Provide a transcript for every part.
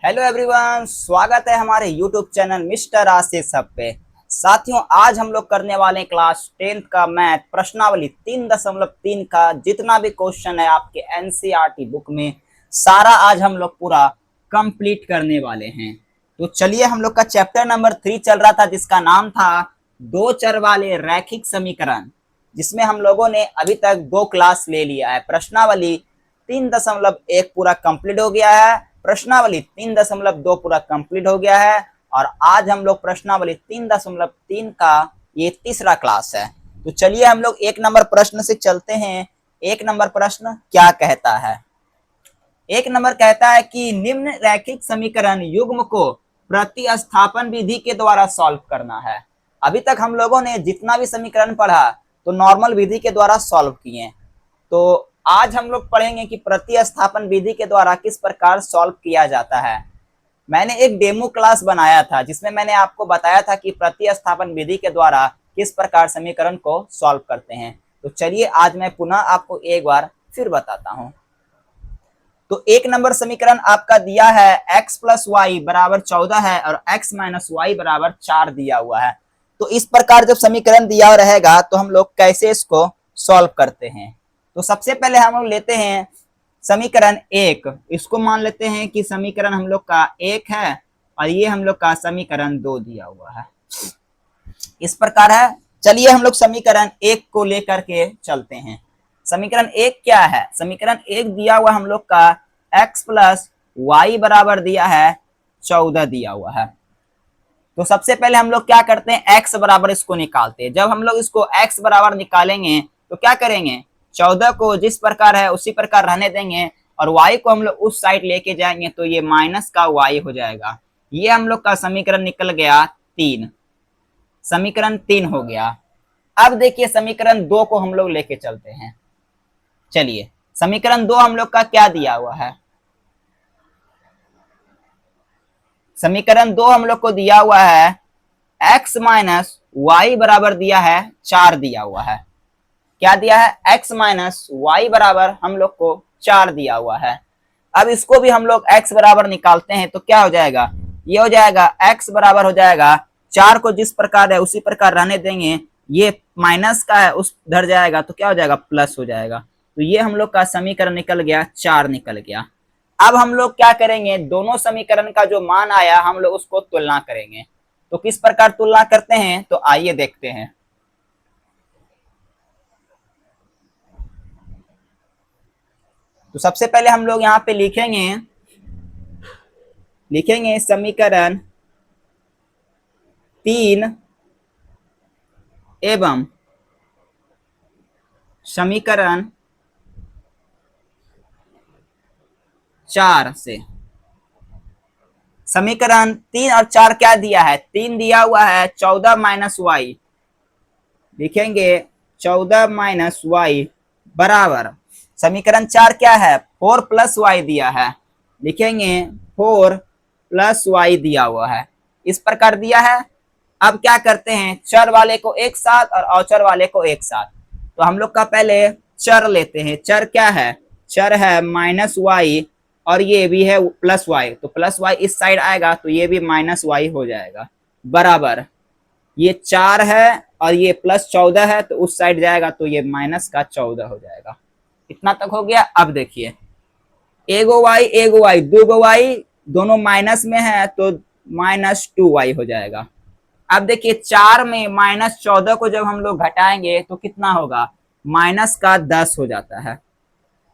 Hello everyone, स्वागत है हमारे यूट्यूब चैनल मिस्टर आशीष सब पे। साथियों, आज हम लोग करने वाले हैं क्लास 10th का मैथ प्रश्नावली 3.3 का जितना भी क्वेश्चन है आपके एनसीईआरटी बुक में, सारा आज हम लोग पूरा कंप्लीट करने वाले हैं। तो चलिए, हम लोग का चैप्टर नंबर 3 चल रहा था जिसका नाम था दो चर वाले रैखिक समीकरण, जिसमें हम लोगों ने अभी तक 2 क्लास ले लिया है। प्रश्नावली 3.1 पूरा कंप्लीट हो गया है, प्रश्नावली 3.2 पूरा कंप्लीट हो गया है, और आज हम लोग प्रश्नावली 3.3 का ये तीसरा क्लास है। तो चलिए हम लोग 1 नंबर प्रश्न से चलते हैं। 1 नंबर प्रश्न क्या कहता है? 1 नंबर कहता है कि निम्न रैखिक समीकरण युग्म को प्रतिस्थापन विधि के द्वारा सॉल्व करना है। अभी तक हम लोगों ने जितना भी समीकरण पढ़ा तो नॉर्मल विधि के द्वारा सॉल्व किए। तो आज हम लोग पढ़ेंगे कि प्रतिस्थापन विधि के द्वारा किस प्रकार सॉल्व किया जाता है। मैंने एक डेमो क्लास बनाया था जिसमें मैंने आपको बताया था कि प्रतिस्थापन विधि के द्वारा किस प्रकार समीकरण को सॉल्व करते हैं। तो चलिए आज मैं पुनः आपको एक बार फिर बताता हूं। तो 1 नंबर समीकरण आपका दिया है x प्लस वाई बराबर 14 है और x माइनस वाई बराबर 4 दिया हुआ है। तो इस प्रकार जब समीकरण दिया रहेगा तो हम लोग कैसे इसको सॉल्व करते हैं? तो सबसे पहले हम लोग लेते हैं समीकरण 1, इसको मान लेते हैं कि समीकरण हम लोग का 1 है और ये हम लोग का समीकरण 2 दिया हुआ है। इस प्रकार है। चलिए हम लोग समीकरण 1 को लेकर के चलते हैं। समीकरण 1 क्या है? समीकरण 1 दिया हुआ हम लोग का x प्लस वाई बराबर दिया है 14 दिया हुआ है। तो सबसे पहले हम लोग क्या करते हैं, x बराबर इसको निकालते हैं। जब हम लोग इसको x बराबर निकालेंगे तो क्या करेंगे, 14 को जिस प्रकार है उसी प्रकार रहने देंगे और y को हम लोग उस साइड लेके जाएंगे तो ये माइनस का y हो जाएगा। ये हम लोग का समीकरण निकल गया 3, समीकरण 3 हो गया। अब देखिए समीकरण 2 को हम लोग लेके चलते हैं। चलिए, समीकरण 2 हम लोग का क्या दिया हुआ है? समीकरण 2 हम लोग को दिया हुआ है x माइनस वाई बराबर दिया है 4 दिया हुआ है। क्या दिया है? x माइनस वाई बराबर हम लोग को 4 दिया हुआ है। अब इसको भी हम लोग x बराबर निकालते हैं तो क्या हो जाएगा, ये हो जाएगा x बराबर हो जाएगा 4 को जिस प्रकार है उसी प्रकार रहने देंगे, ये माइनस का है उस धर जाएगा तो क्या हो जाएगा, प्लस हो जाएगा। तो ये हम लोग का समीकरण निकल गया 4 निकल गया। अब हम लोग क्या करेंगे, दोनों समीकरण का जो मान आया हम लोग उसको तुलना करेंगे। तो किस प्रकार तुलना करते हैं, तो आइए देखते हैं। तो सबसे पहले हम लोग यहाँ पे लिखेंगे समीकरण 3 एवं समीकरण 4 से। समीकरण 3 और 4 क्या दिया है? 3 दिया हुआ है 14 माइनस वाई, लिखेंगे 14 माइनस वाई बराबर समीकरण 4 क्या है, 4 प्लस वाई दिया है, लिखेंगे 4 प्लस वाई दिया हुआ है। इस प्रकार दिया है। अब क्या करते हैं, चर वाले को एक साथ और अचर वाले को एक साथ। तो हम लोग का पहले चर लेते हैं। चर क्या है? चर है माइनस वाई और ये भी है प्लस वाई, तो प्लस वाई इस साइड आएगा तो ये भी माइनस वाई हो जाएगा बराबर, ये 4 है और ये प्लस 14 है तो उस साइड जाएगा तो ये माइनस का 14 हो जाएगा। इतना तक हो गया। अब देखिए, एगो वाई दो गो वाई दोनों माइनस में है तो माइनस 2y हो जाएगा। अब देखिए 4 में माइनस 14 को जब हम लोग घटाएंगे तो कितना होगा, माइनस का 10 हो जाता है।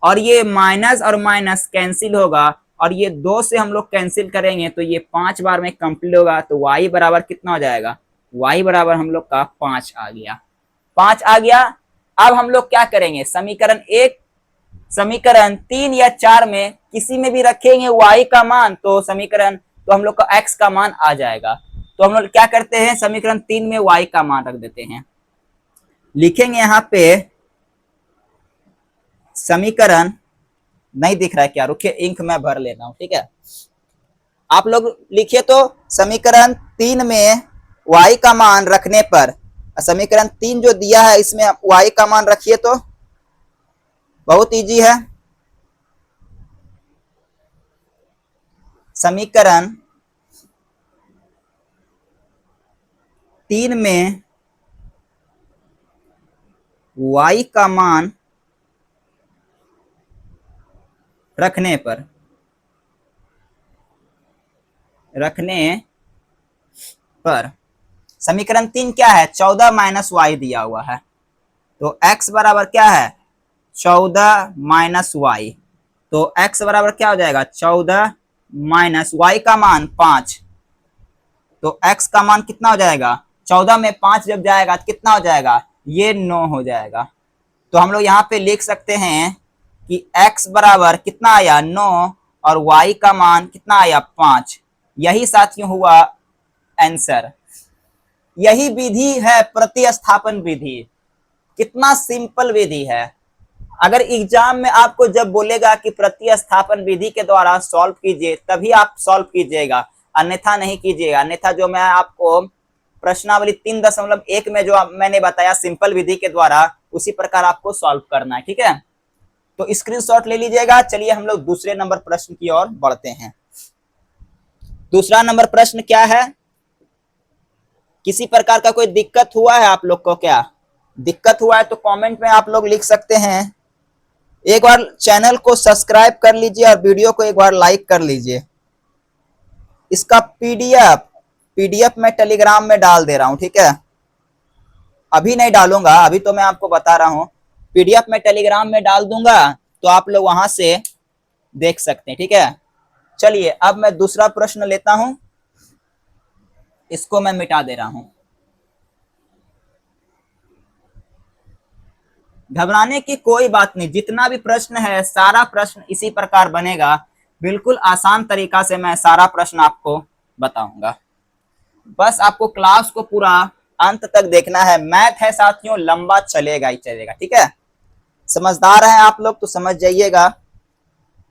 और ये माइनस और माइनस कैंसिल होगा और ये 2 से हम लोग कैंसिल करेंगे तो ये 5 बार में कंप्लीट होगा तो y बराबर कितना हो जाएगा, y बराबर हम लोग का 5 आ गया। 5 आ गया। अब हम लोग क्या करेंगे, समीकरण 1 समीकरण 3 या 4 में किसी में भी रखेंगे y का मान तो समीकरण तो हम लोग का x का मान आ जाएगा। तो हम लोग क्या करते हैं, समीकरण 3 में y का मान रख देते हैं। लिखेंगे यहाँ पे समीकरण, नहीं दिख रहा है क्या, रुकिए इंक मैं भर लेता हूं, ठीक है। आप लोग लिखिए तो समीकरण 3 में y का मान रखने पर, समीकरण 3 जो दिया है इसमें y का मान रखिए तो बहुत इजी है। समीकरण 3 में y का मान रखने पर समीकरण 3 क्या है, 14 माइनस वाई दिया हुआ है, तो x बराबर क्या है 14 माइनस वाई, तो x बराबर क्या हो जाएगा 14 माइनस वाई का मान 5, तो x का मान कितना हो जाएगा 14 में 5 जब जाएगा तो कितना हो जाएगा, ये 9 हो जाएगा। तो हम लोग यहाँ पे लिख सकते हैं कि x बराबर कितना आया 9 और y का मान कितना आया 5। यही साथियों हुआ आंसर। यही विधि है प्रतिस्थापन विधि। कितना सिंपल विधि है। अगर एग्जाम में आपको जब बोलेगा कि प्रतिस्थापन विधि के द्वारा सॉल्व कीजिए तभी आप सॉल्व कीजिएगा, अन्यथा नहीं कीजिएगा। अन्यथा जो मैं आपको प्रश्नावली 3.1 में जो मैंने बताया सिंपल विधि के द्वारा उसी प्रकार आपको सॉल्व करना है। ठीक है, तो स्क्रीनशॉट ले लीजिएगा। चलिए हम लोग दूसरे नंबर प्रश्न की ओर बढ़ते हैं। दूसरा नंबर प्रश्न क्या है, किसी प्रकार का कोई दिक्कत हुआ है आप लोग को, क्या दिक्कत हुआ है तो कमेंट में आप लोग लिख सकते हैं। एक बार चैनल को सब्सक्राइब कर लीजिए और वीडियो को एक बार लाइक कर लीजिए। इसका पीडीएफ मैं टेलीग्राम में डाल दे रहा हूं, ठीक है, अभी नहीं डालूंगा, अभी तो मैं आपको बता रहा हूं। पीडीएफ में टेलीग्राम में डाल दूंगा तो आप लोग वहां से देख सकते हैं। ठीक है, चलिए अब मैं दूसरा प्रश्न लेता हूं, इसको मैं मिटा दे रहा हूं। घबराने की कोई बात नहीं, जितना भी प्रश्न है सारा प्रश्न इसी प्रकार बनेगा। बिल्कुल आसान तरीका से मैं सारा प्रश्न आपको बताऊंगा। बस आपको क्लास को पूरा अंत तक देखना है। मैथ है साथियों, लंबा चलेगा ही चलेगा। ठीक है, समझदार हैं आप लोग तो समझ जाइएगा।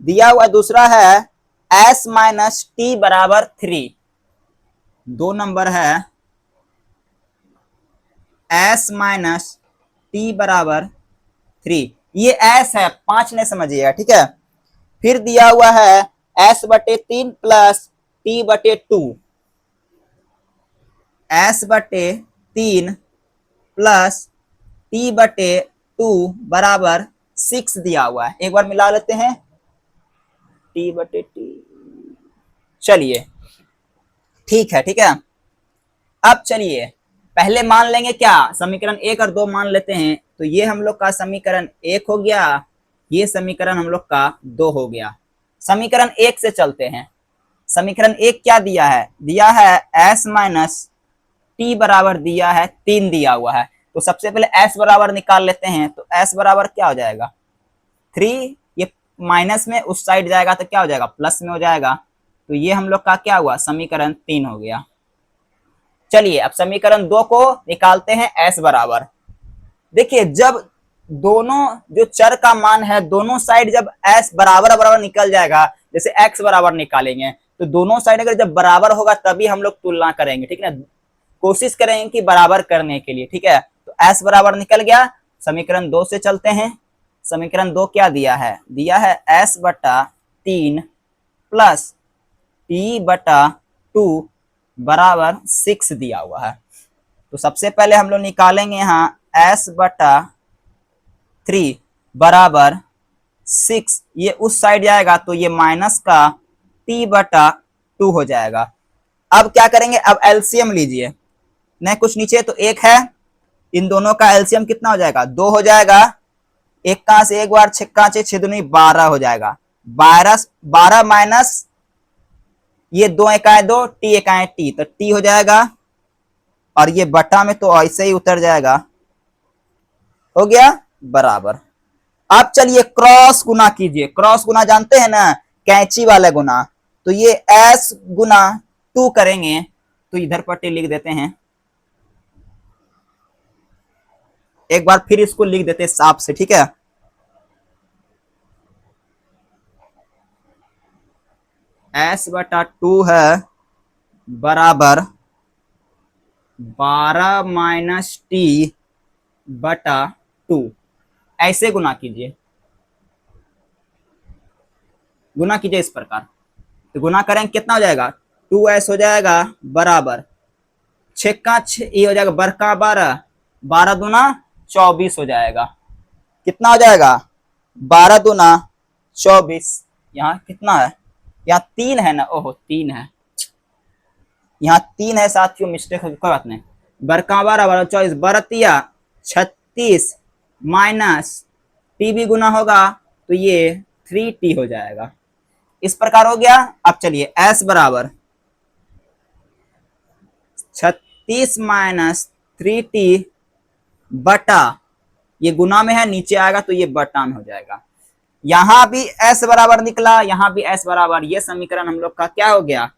दिया हुआ दूसरा है s माइनस टी बराबर 3। 2 नंबर है s माइनस टी बराबर 3, ये s है, 5 ने समझिएगा। ठीक है, फिर दिया हुआ है s/3 plus t/2, s/3 plus t/2 बराबर 6 दिया हुआ है। एक बार मिला लेते हैं t/t। चलिए ठीक है, ठीक है। अब चलिए पहले मान लेंगे क्या, समीकरण 1 और 2 मान लेते हैं। तो ये हम लोग का समीकरण 1 हो गया, ये समीकरण हम लोग का 2 हो गया। समीकरण 1 से चलते हैं। समीकरण 1 क्या दिया है, दिया है s माइनस टी बराबर दिया है 3 दिया हुआ है। तो सबसे पहले s बराबर निकाल लेते हैं। तो s बराबर क्या हो जाएगा 3, ये माइनस में उस साइड जाएगा तो क्या हो जाएगा प्लस में हो जाएगा। तो ये हम लोग का क्या हुआ समीकरण 3 हो गया। चलिए अब समीकरण 2 को निकालते हैं s बराबर। देखिए जब दोनों जो चर का मान है दोनों साइड जब s बराबर बराबर निकल जाएगा, जैसे x बराबर निकालेंगे तो दोनों साइड अगर जब बराबर होगा तभी हम लोग तुलना करेंगे। ठीक है ना, कोशिश करेंगे कि बराबर करने के लिए। ठीक है, तो s बराबर निकल गया। समीकरण 2 से चलते हैं। समीकरण 2 क्या दिया है, दिया है s/3 प्लस t/2 बराबर 6 दिया हुआ है। तो सबसे पहले हम लोग निकालेंगे यहाँ s/3 बराबर 6, ये उस साइड जाएगा तो ये माइनस का t/2 हो जाएगा। अब क्या करेंगे, अब एलसीएम लीजिए, नहीं कुछ नीचे तो 1 है, इन दोनों का एलसीएम कितना हो जाएगा 2 हो जाएगा। एक कहां से, एक बार 6 6 दूनी 12 हो जाएगा। 12 माइनस ये 2 एकाएं 2, टी एकाएं टी, तो टी हो जाएगा और ये बटा में तो ऐसे ही उतर जाएगा, हो गया बराबर। अब चलिए क्रॉस गुना कीजिए। क्रॉस गुना जानते हैं ना, कैंची वाला गुना। तो ये s गुना 2 करेंगे तो इधर पट्टी लिख देते हैं। एक बार फिर इसको लिख देते हैं साफ से। ठीक है, s/2 है बराबर 12 माइनस t/2, ऐसे गुना कीजिए, गुना कीजिए इस प्रकार। तो गुना करेंगे कितना हो जाएगा, 2s हो जाएगा बराबर 6 का 6, ये हो जाएगा बरका 12, 12 दूना 24 हो जाएगा। कितना हो जाएगा, 12 दूना 24। यहाँ कितना है, यहाँ 3 है ना, ओहो 3 है, यहाँ 3 है साथियों, मिस्टेक कोई बात नहीं। बरका 12 12 24, बरतिया 36 माइनस टी भी गुना होगा तो ये 3t हो जाएगा। इस प्रकार हो गया। अब चलिए s बराबर 36 माइनस 3t बटा, ये गुना में है नीचे आएगा तो ये बटा में हो जाएगा। यहां भी s बराबर निकला, यहां भी s बराबर, ये समीकरण हम लोग का क्या हो गया,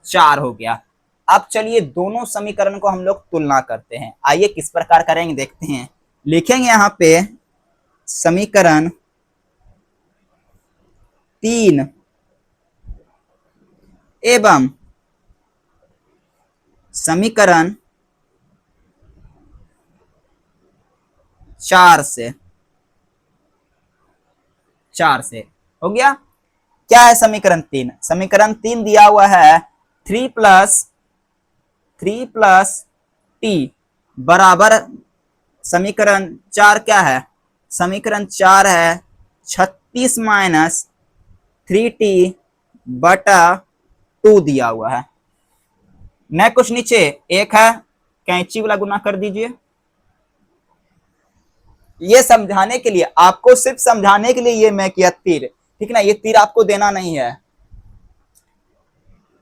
4 हो गया। अब चलिए दोनों समीकरण को हम लोग तुलना करते हैं। आइए किस प्रकार करेंगे देखते हैं। लिखेंगे यहां पे समीकरण 3 एवं समीकरण 4 से हो गया। क्या है समीकरण 3, समीकरण 3 दिया हुआ है 3 प्लस टी बराबर, समीकरण 4 क्या है, समीकरण 4 है 36 माइनस 3t बटा 2 दिया हुआ है। न कुछ नीचे एक है, कैंची वाला गुना कर दीजिए। ये समझाने के लिए, आपको सिर्फ समझाने के लिए ये मैं किया तीर, ठीक ना, ये तीर आपको देना नहीं है।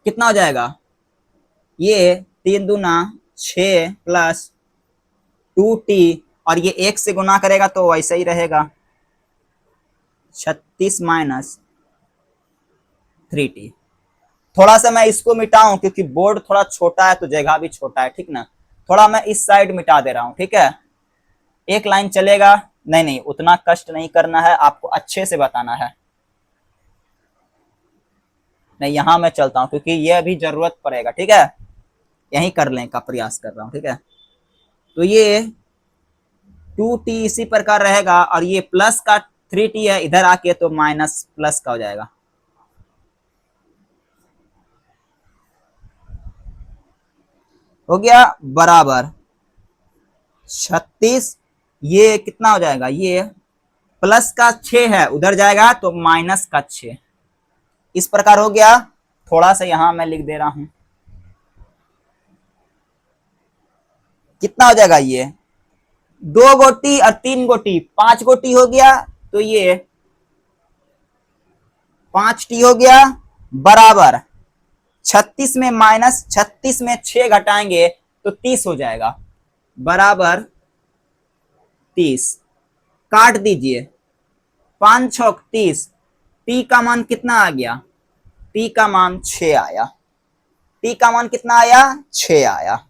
कितना हो जाएगा, ये 3 दूना 6 प्लस 2t, और ये 1 से गुना करेगा तो वैसा ही रहेगा 36 माइनस 3t। थोड़ा सा मैं इसको मिटाऊं क्योंकि बोर्ड थोड़ा छोटा है तो जगह भी छोटा है, ठीक ना, थोड़ा मैं इस साइड मिटा दे रहा हूं, ठीक है। एक लाइन चलेगा, नहीं नहीं उतना कष्ट नहीं करना है, आपको अच्छे से बताना है। नहीं यहां मैं चलता हूं क्योंकि ये अभी जरूरत पड़ेगा, ठीक है, यहीं कर लेने का प्रयास कर रहा हूं, ठीक है। तो ये 2t इसी प्रकार रहेगा, और ये प्लस का 3t है, इधर आके तो माइनस प्लस का हो जाएगा। हो गया बराबर 36, ये कितना हो जाएगा, ये प्लस का 6 है, उधर जाएगा तो माइनस का 6। इस प्रकार हो गया। थोड़ा सा यहां मैं लिख दे रहा हूं, कितना हो जाएगा, ये 2 गोटी और 3 गोटी 5 गोटी हो गया, तो ये 5t हो गया बराबर 36 में माइनस 36 में 6 घटाएंगे तो 30 हो जाएगा, बराबर 30। काट दीजिए, 5 छक 30, टी का मान कितना आ गया, टी का मान 6 आया, टी का मान कितना आया, 6 आया।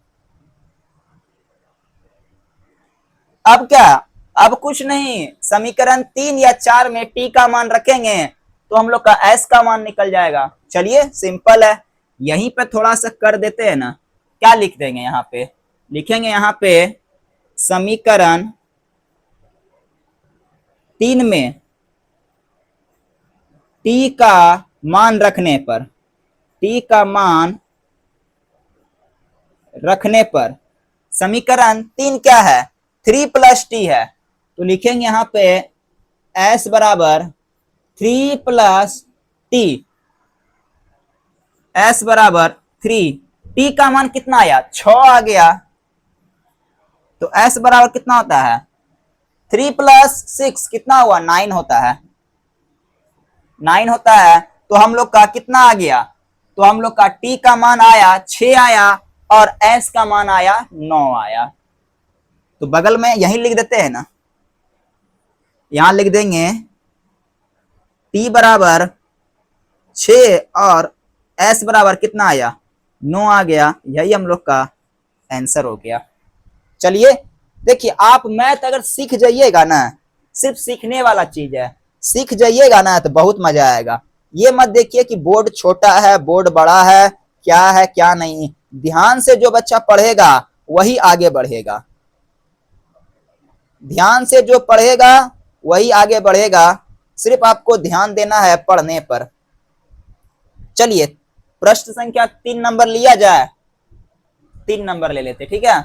अब क्या, अब कुछ नहीं, समीकरण 3 या 4 में टी का मान रखेंगे तो हम लोग का एस का मान निकल जाएगा। चलिए सिंपल है, यहीं पे थोड़ा सा कर देते हैं ना। क्या लिख देंगे यहाँ पे, लिखेंगे यहाँ पे समीकरण 3 में टी का मान रखने पर, टी का मान रखने पर समीकरण 3 क्या है, 3 प्लस टी है, तो लिखेंगे यहाँ पे एस बराबर 3 प्लस टी, एस बराबर 3, टी का मान कितना आया, 6 आ गया, तो एस बराबर कितना होता है, 3 प्लस 6 कितना हुआ, 9 होता है, 9 होता है। तो हम लोग का कितना आ गया, तो हम लोग का टी का मान आया 6 आया, और एस का मान आया 9 आया। तो बगल में यही लिख देते हैं ना, यहां लिख देंगे टी बराबर 6 और एस बराबर कितना आया, 9 आ गया। यही हम लोग का आंसर हो गया। चलिए देखिए, आप मैथ अगर सीख जाइएगा ना, सिर्फ सीखने वाला चीज है, सीख जाइएगा ना तो बहुत मजा आएगा। ये मत देखिए कि बोर्ड छोटा है बोर्ड बड़ा है क्या नहीं, ध्यान से जो बच्चा पढ़ेगा वही आगे बढ़ेगा, ध्यान से जो पढ़ेगा वही आगे बढ़ेगा। सिर्फ आपको ध्यान देना है पढ़ने पर। चलिए प्रश्न संख्या 3 नंबर लिया जाए, 3 नंबर ले लेते, ठीक है।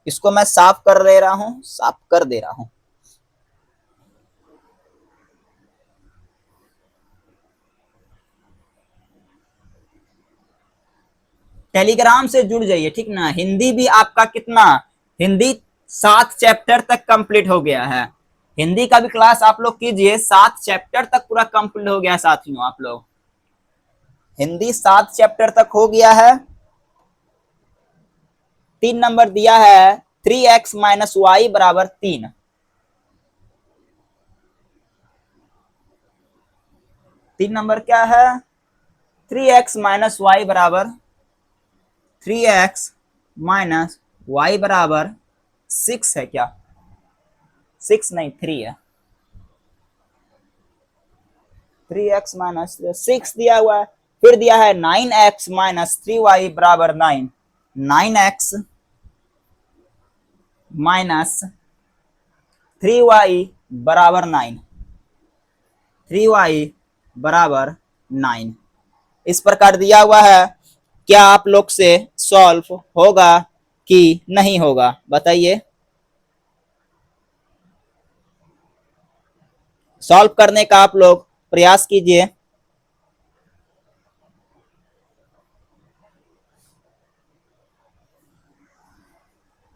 इसको मैं साफ कर दे रहा हूं, साफ कर दे रहा हूं। टेलीग्राम से जुड़ जाइए, ठीक ना। हिंदी भी आपका कितना, हिंदी 7 चैप्टर तक कंप्लीट हो गया है। हिंदी का भी क्लास आप लोग कीजिए, 7 चैप्टर तक पूरा कंप्लीट हो गया है साथियों। आप लोग हिंदी 7 चैप्टर तक हो गया है। 3 नंबर दिया है 3x माइनस वाई बराबर 3। 3 नंबर क्या है, 3x माइनस वाई बराबर 3x माइनस वाई बराबर 6 है क्या, 6 नहीं 3 है। 3x माइनस 6 दिया हुआ है, फिर दिया है 9x माइनस 3y बराबर 9। 9x माइनस 3y बराबर 9, 3y बराबर 9 इस प्रकार दिया हुआ है। क्या आप लोग से सॉल्व होगा कि नहीं होगा, बताइए। सॉल्व करने का आप लोग प्रयास कीजिए।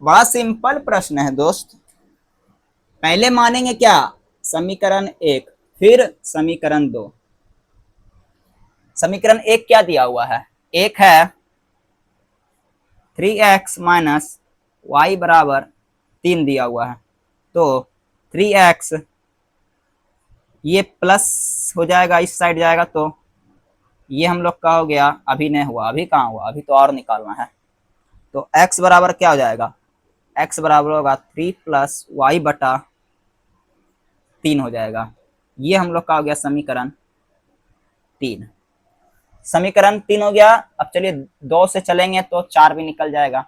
बड़ा सिंपल प्रश्न है दोस्त। पहले मानेंगे क्या, समीकरण 1, फिर समीकरण 2। समीकरण 1 क्या दिया हुआ है, एक है 3x माइनस वाई बराबर 3 दिया हुआ है। तो 3x ये प्लस हो जाएगा, इस साइड जाएगा तो ये हम लोग का हो गया, अभी नहीं हुआ, अभी कहाँ हुआ, अभी तो और निकालना है। तो x बराबर क्या हो जाएगा, x बराबर होगा 3 प्लस वाई बटा 3 हो जाएगा। ये हम लोग का हो गया समीकरण 3। समीकरण 3 हो गया। अब चलिए 2 से चलेंगे तो 4 भी निकल जाएगा।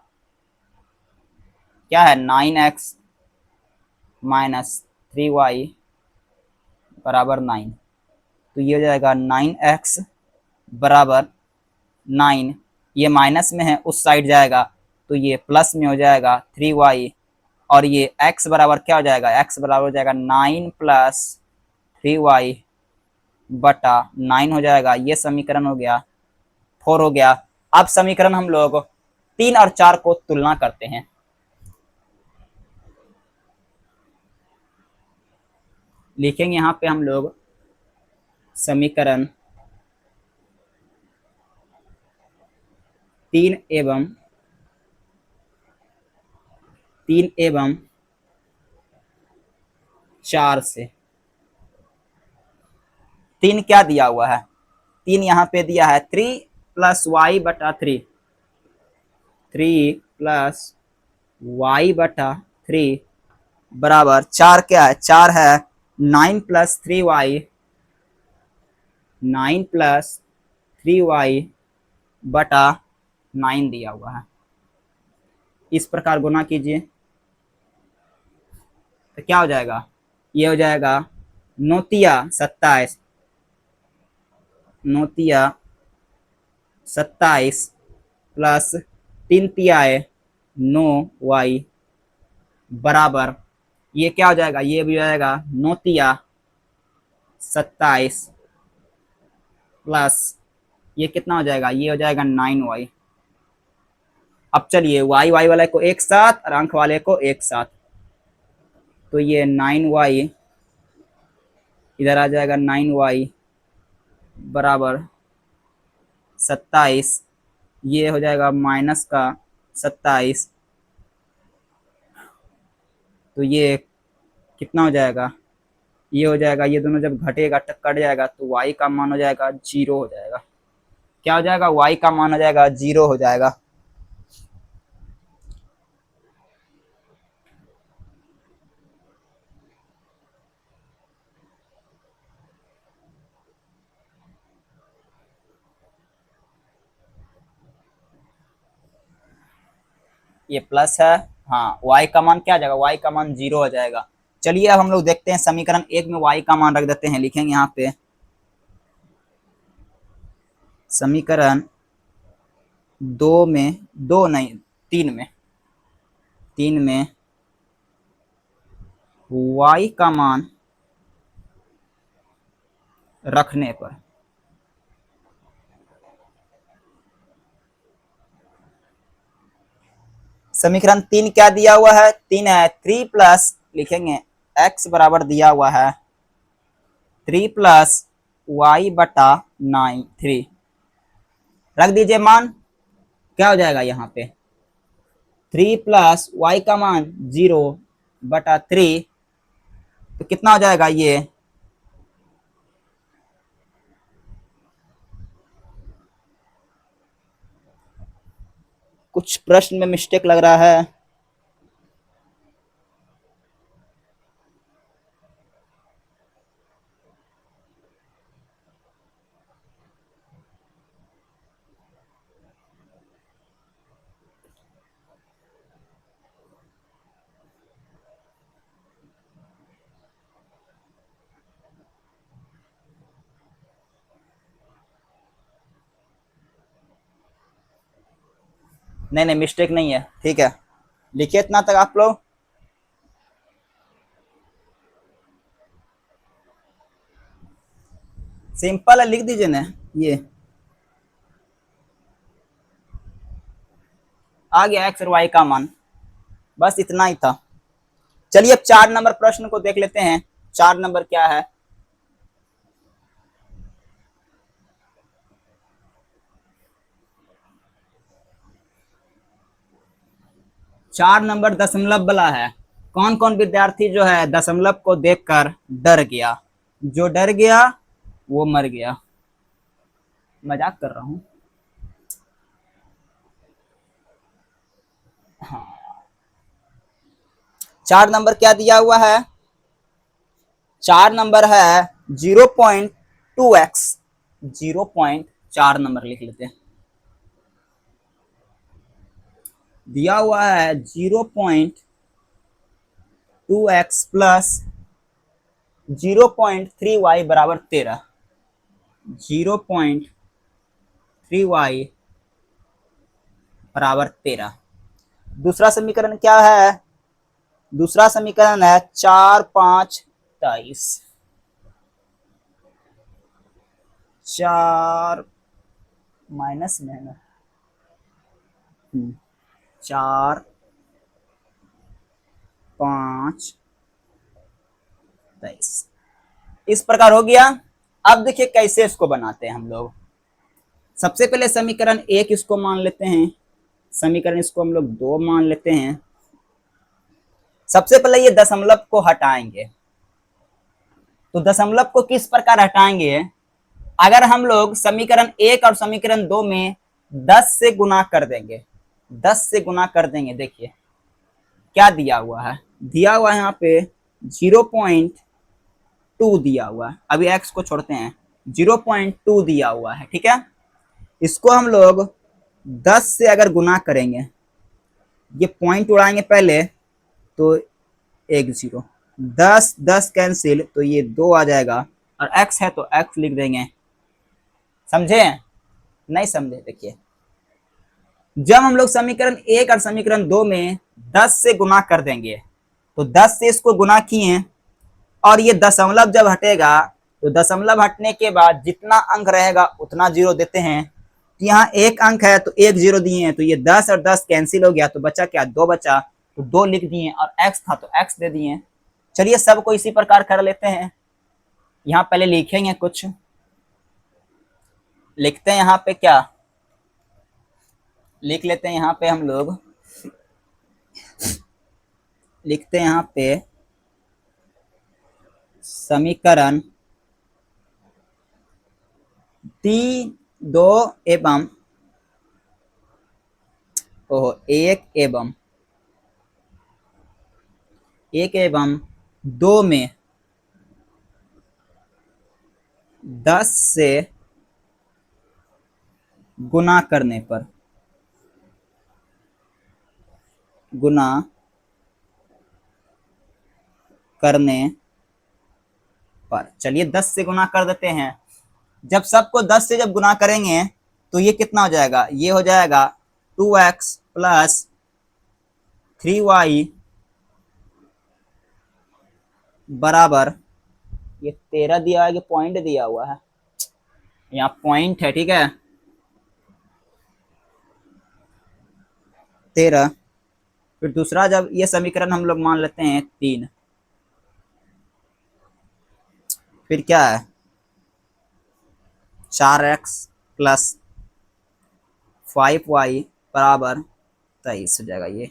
क्या है, 9x माइनस 3y बराबर 9। तो ये हो जाएगा 9x बराबर 9, ये माइनस में है उस साइड जाएगा तो ये प्लस में हो जाएगा 3y, और ये x बराबर क्या हो जाएगा, x बराबर हो जाएगा 9 प्लस 3y बटा 9 हो जाएगा। ये समीकरण हो गया 4 हो गया। अब समीकरण हम लोग 3 और 4 को तुलना करते हैं। लिखेंगे यहाँ पे हम लोग समीकरण 3 एवं 4 से। 3 क्या दिया हुआ है, 3 यहाँ पे दिया है 3 प्लस वाई बटा 3, 3 प्लस वाई बटा 3 बराबर 4 क्या है, 4 है 9 प्लस 3y, 9 प्लस 3y बटा 9 दिया हुआ है। इस प्रकार गुना कीजिए तो क्या हो जाएगा, ये हो जाएगा नौतिया 27, नौतिया 27 प्लस 3 तियाए 9y बराबर, ये क्या हो जाएगा, ये भी हो जाएगा नौतिया 27 प्लस ये कितना हो जाएगा, ये हो जाएगा 9y। अब चलिए y y वाले को एक साथ और अंक वाले को एक साथ, तो ये 9y इधर आ जाएगा, 9y बराबर 27, ये हो जाएगा माइनस का 27, तो ये कितना हो जाएगा, ये हो जाएगा, ये दोनों जब घटेगा कट जाएगा तो y का मान हो जाएगा 0 हो जाएगा। क्या हो जाएगा, y का मान हो जाएगा 0 हो जाएगा। ये प्लस है, हाँ y का मान क्या आ जाएगा, y का मान 0 हो जाएगा। चलिए अब हम लोग देखते हैं समीकरण 1 में y का मान रख देते हैं, लिखेंगे यहाँ पे समीकरण दो में, दो नहीं, तीन में y का मान रखने पर समीकरण 3 क्या दिया हुआ है? 3 है 3 प्लस लिखेंगे x बराबर दिया हुआ है 3 प्लस वाई बटा 9 3 रख दीजिए मान। क्या हो जाएगा यहाँ पे? 3 प्लस वाई का मान 0 बटा 3, तो कितना हो जाएगा ये? कुछ प्रश्न में मिस्टेक लग रहा है। नहीं नहीं, मिस्टेक नहीं है, ठीक है। लिखिए इतना तक आप लोग। सिंपल है, लिख दीजिए ना। ये आ गया एक्स और वाई का मान, बस इतना ही था। चलिए अब 4 नंबर प्रश्न को देख लेते हैं। 4 नंबर क्या है? चार नंबर दशमलव वाला है। कौन कौन विद्यार्थी जो है दशमलव को देखकर डर गया? जो डर गया वो मर गया। मजाक कर रहा हूं। हाँ, 4 नंबर क्या दिया हुआ है? 4 नंबर है 0.2x। 0.4 नंबर लिख लेते हैं। दिया हुआ है 0.2x प्लस 0.3y बराबर 13। 0.3y बराबर 13। दूसरा समीकरण क्या है? दूसरा समीकरण है 4 5 23। 4 माइनस में है ना, 4 5 23 इस प्रकार हो गया। अब देखिए कैसे इसको बनाते हैं हम लोग। सबसे पहले समीकरण 1 इसको मान लेते हैं, समीकरण इसको हम लोग 2 मान लेते हैं। सबसे पहले ये दशमलव को हटाएंगे। तो दशमलव को किस प्रकार हटाएंगे? अगर हम लोग समीकरण 1 और समीकरण 2 में 10 से गुना कर देंगे, 10 से गुना कर देंगे। देखिए क्या दिया हुआ है? दिया हुआ है यहाँ पे 0.2 दिया हुआ है। अभी x को छोड़ते हैं, 0.2 दिया हुआ है, ठीक है। इसको हम लोग 10 से अगर गुना करेंगे, ये पॉइंट उड़ाएंगे पहले, तो 1 0, 10 10 कैंसिल, तो ये 2 आ जाएगा। और x है तो x लिख देंगे। समझे? नहीं समझे? देखिए जब हम लोग समीकरण 1 और समीकरण 2 में 10 से गुना कर देंगे, तो 10 से इसको गुना किए, और ये दशमलव जब हटेगा, तो दशमलव हटने के बाद जितना अंक रहेगा उतना 0 देते हैं। तो यहाँ एक अंक है तो 1 0 दिए हैं, तो ये 10 और 10 कैंसिल हो गया, तो बचा क्या? 2 बचा, तो 2 लिख दिए, और x था तो x दे दिए। चलिए सबको इसी प्रकार कर लेते हैं। यहाँ पहले लिखेंगे, कुछ लिखते हैं। यहाँ पे क्या लिख लेते हैं? यहाँ पे हम लोग लिखते हैं यहाँ पे समीकरण 3 2 एवं 1 एवं 2 में 10 से गुना करने पर, गुना करने पर, चलिए 10 से गुना कर देते हैं। जब सबको 10 से जब गुना करेंगे तो ये कितना हो जाएगा, ये हो जाएगा 2x प्लस 3y बराबर, ये 13 दिया है कि पॉइंट दिया हुआ है, यहाँ पॉइंट है, ठीक है 13। फिर दूसरा जब ये समीकरण हम लोग मान लेते हैं 3, फिर क्या है 4x प्लस 5y बराबर 23 हो जाएगा, ये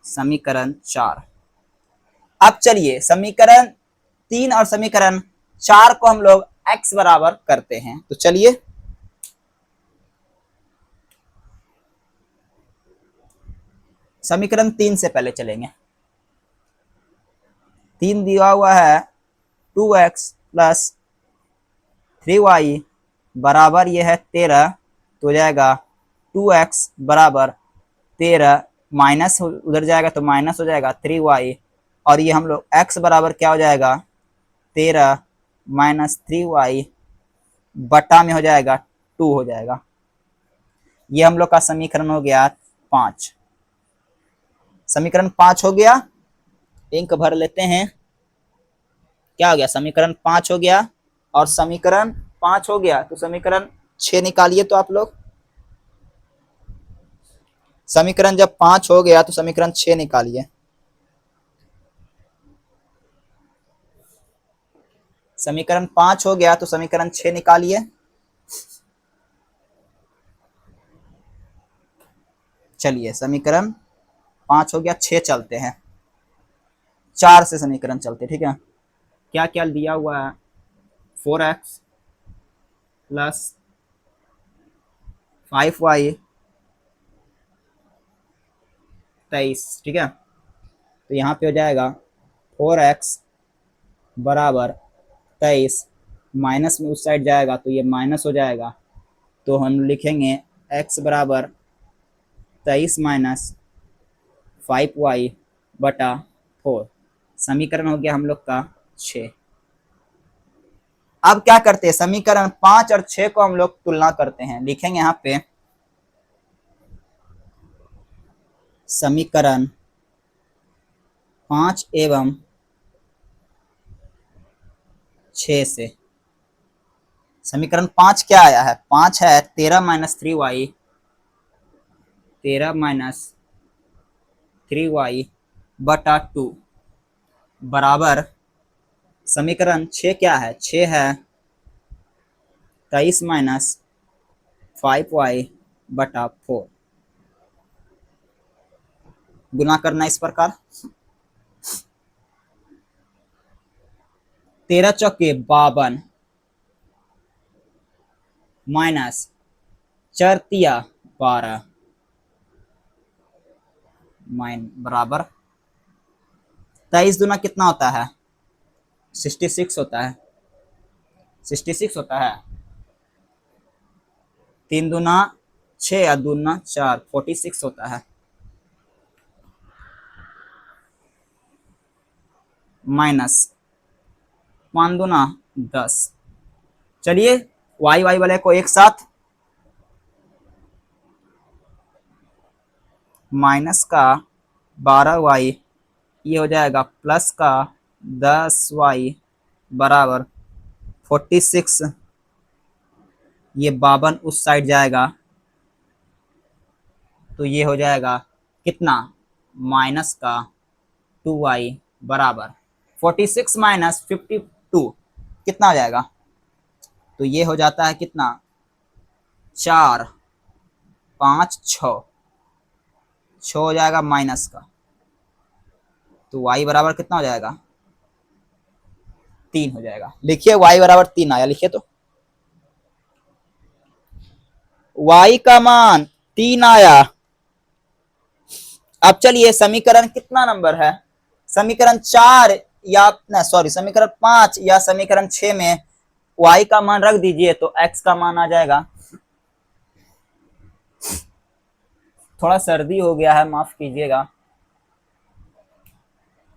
समीकरण 4। अब चलिए समीकरण 3 और समीकरण 4 को हम लोग x बराबर करते हैं। तो चलिए समीकरण 3 से पहले चलेंगे। 3 दिया हुआ है 2x प्लस 3y बराबर ये है 13, तो हो जाएगा 2x बराबर 13 माइनस उधर जाएगा तो माइनस हो जाएगा 3y, और ये हम लोग x बराबर क्या हो जाएगा 13 माइनस 3y बटा में हो जाएगा 2 हो जाएगा। ये हम लोग का समीकरण हो गया 5। समीकरण 5 हो गया, इंक भर लेते हैं। क्या हो गया, समीकरण 5 हो गया, और समीकरण 5 हो गया तो समीकरण 6 निकालिए। तो आप लोग समीकरण जब 5 हो गया तो समीकरण 6 निकालिए। समीकरण 5 हो गया तो समीकरण 6 निकालिए। चलिए समीकरण 5 हो गया, 6 चलते हैं, 4 से समीकरण चलते, ठीक है। क्या क्या दिया हुआ है 4x प्लस 5y 23, ठीक है। तो यहाँ पे हो जाएगा 4x बराबर 23, माइनस में उस साइड जाएगा तो ये माइनस हो जाएगा, तो हम लिखेंगे x बराबर 23 माइनस 5y बटा 4। समीकरण हो गया हम लोग का 6। अब क्या करते हैं, समीकरण 5 और 6 को हम लोग तुलना करते हैं। लिखेंगे यहाँ पे समीकरण 5 एवं 6 से। समीकरण 5 क्या आया है, 5 है 13 माइनस 3y, 13 माइनस 3y बटा 2 बराबर, समीकरण 6 क्या है, 6 है 23 माइनस 5y बटा 4। गुना करना इस प्रकार, 13 चौके 52 माइनस 4 तिया 12 बराबर 23 दूना कितना होता है 66 होता है, 66 होता है। 3 दूना 6 या दूना 4, 46 होता है, माइनस 5 दूना 10। चलिए वाई वाई वाले को एक साथ, माइनस का 12y ये हो जाएगा प्लस का 10y बराबर 46, ये 52 उस साइड जाएगा तो ये हो जाएगा कितना माइनस का 2y बराबर 46 माइनस 52 कितना हो जाएगा, तो ये हो जाता है कितना 4 5 6 हो जाएगा माइनस का, तो y बराबर कितना हो जाएगा 3 हो जाएगा। लिखिए y बराबर 3 आया, लिखिए तो y का मान 3 आया। अब चलिए समीकरण कितना नंबर है, समीकरण 4 या ना सॉरी समीकरण 5 या समीकरण 6 में y का मान रख दीजिए तो x का मान आ जाएगा। थोड़ा सर्दी हो गया है, माफ कीजिएगा।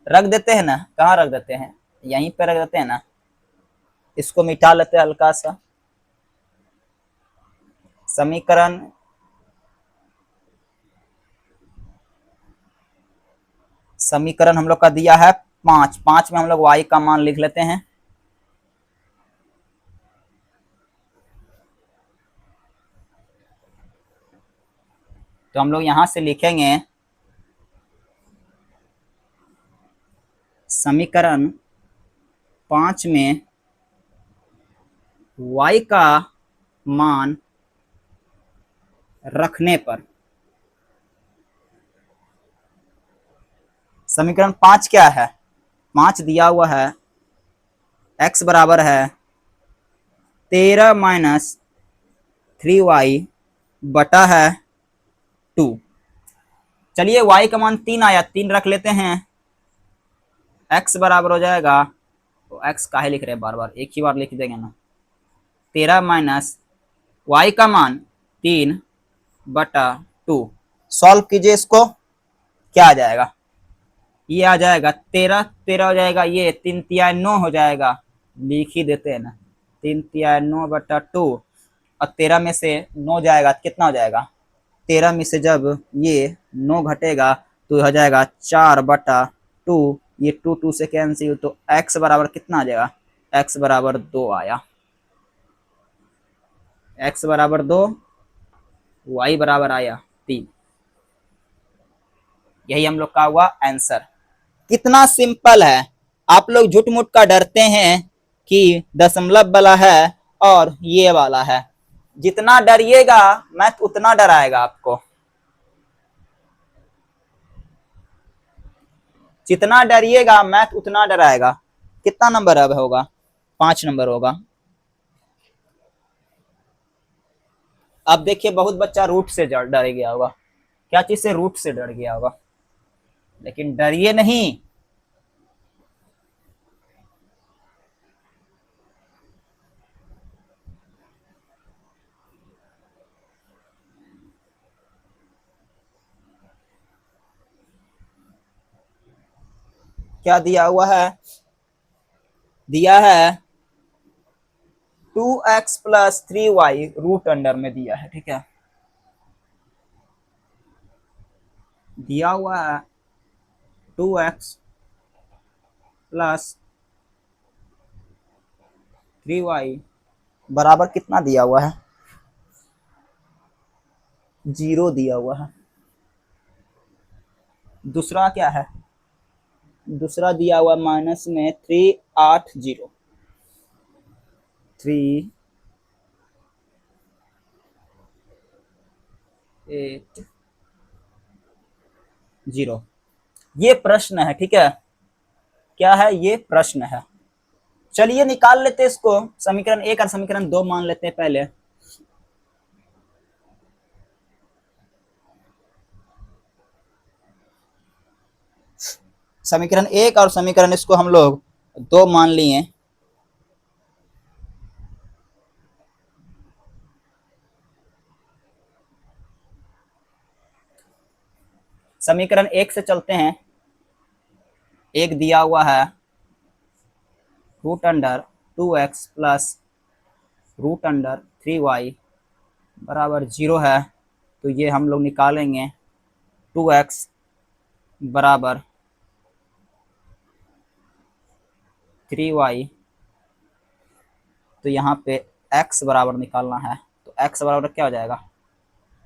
रख देते हैं ना, कहाँ रख देते हैं, यहीं पे रख देते हैं ना, इसको मिटा लेते हैं हल्का सा। समीकरण समीकरण हम लोग का दिया है 5। 5 में हम लोग y का मान लिख लेते हैं। तो हम लोग यहां से लिखेंगे समीकरण 5 में y का मान रखने पर, समीकरण 5 क्या है? 5 दिया हुआ है x बराबर है 13 माइनस 3y बटा है 2। चलिए y का मान 3 आया, 3 रख लेते हैं। x बराबर हो जाएगा, तो x काहे लिख रहे हैं बार बार, एक ही बार लिख देंगे ना। 13 माइनस y का मान 3 बटा 2। सॉल्व कीजिए इसको, क्या आ जाएगा? ये आ जाएगा 13, 13 हो जाएगा, ये 3 तिया 9 हो जाएगा, लिख ही देते हैं ना। 3 तिया 9 बटा 2, और 13 में से 9 जाएगा कितना हो जाएगा? 13 में से जब ये 9 घटेगा तो हो जाएगा 4 बटा 2। ये 2 2 से कैंसिल, तो x बराबर कितना आ जाएगा? x बराबर 2 आया। x बराबर 2, y बराबर आया 3। यही हम लोग का हुआ आंसर। कितना सिंपल है। आप लोग झूठ मूठ का डरते हैं कि दशमलव वाला है और ये वाला है। जितना डरिएगा मैथ उतना डराएगा आपको। जितना डरिएगा मैथ उतना डराएगा। कितना नंबर अब होगा? 5 नंबर होगा। अब देखिए बहुत बच्चा रूट से डर गया होगा। क्या चीज से? रूट से डर गया होगा। लेकिन डरिए नहीं। क्या दिया हुआ है? दिया है 2x plus 3y root under में दिया है, ठीक है। दिया हुआ है 2x प्लस 3y बराबर कितना दिया हुआ है? 0 दिया हुआ है। दूसरा क्या है? दूसरा दिया हुआ माइनस में 380 380। ये प्रश्न है, ठीक है। क्या है? ये प्रश्न है। चलिए निकाल लेते इसको। समीकरण 1 और समीकरण 2 मान लेते हैं पहले। समीकरण 1 और समीकरण इसको हम लोग 2 मान लिए। समीकरण 1 से चलते हैं। एक दिया हुआ है root under 2x plus root under 3y बराबर 0 है। तो ये हम लोग निकालेंगे 2x बराबर 3y। तो यहाँ पे x बराबर निकालना है, तो x बराबर क्या हो जाएगा?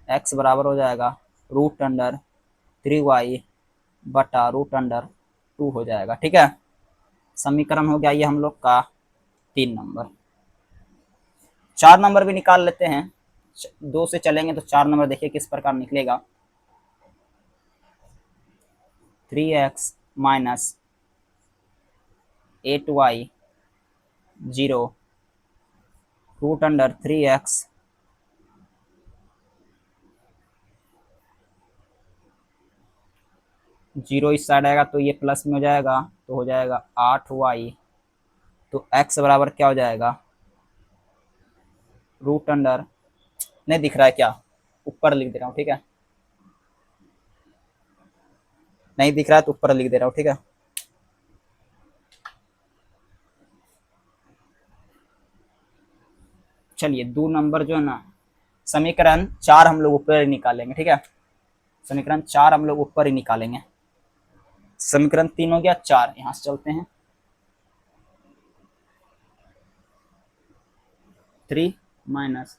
x बराबर हो जाएगा रूट अंडर 3y बटा रूट अंडर 2 हो जाएगा, ठीक है। समीकरण हो गया ये हम लोग का 3 नंबर। 4 नंबर भी निकाल लेते हैं। 2 से चलेंगे तो 4 नंबर देखिए किस प्रकार निकलेगा। 3x minus 8y 0 root under 3x zero इस साइड आएगा तो ये प्लस में हो जाएगा, तो हो जाएगा 8y। तो x बराबर क्या हो जाएगा? रूट अंडर, नहीं दिख रहा है क्या? ऊपर लिख दे रहा हूँ, ठीक है। नहीं दिख रहा है तो ऊपर लिख दे रहा हूँ, ठीक है। चलिए 2 नंबर जो है ना समीकरण 4 हम लोग ऊपर ही निकालेंगे, ठीक है। समीकरण 4 हम लोग ऊपर ही निकालेंगे। समीकरण 3 हो गया, 4 यहां से चलते हैं। 3 माइनस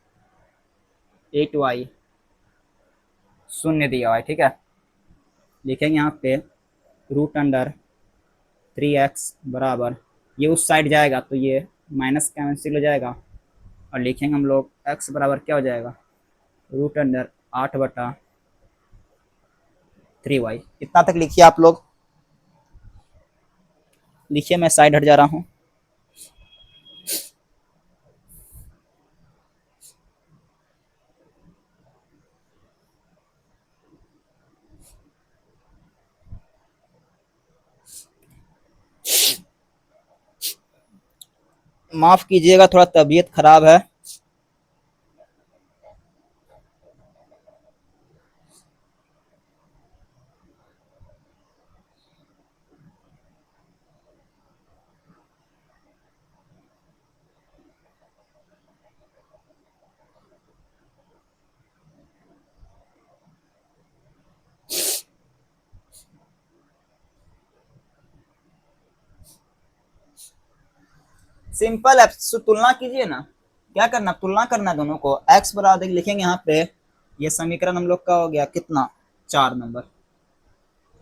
8y शून्य दिया हुआ है, ठीक है। लिखेंगे यहाँ पे रूट अंडर 3x बराबर, ये उस साइड जाएगा तो ये माइनस कैंसिल हो जाएगा, और लिखेंगे हम लोग x बराबर क्या हो जाएगा, रूट अंडर 8/3y। इतना तक लिखिए आप लोग, लिखिए, मैं साइड हट जा रहा हूँ। माफ कीजिएगा, थोड़ा तबीयत खराब है। सिंपल है, तुलना कीजिए ना, क्या करना, तुलना करना दोनों को। x बराबर लिखेंगे यहाँ पे, ये समीकरण हम लोग का हो गया कितना, 4 नंबर।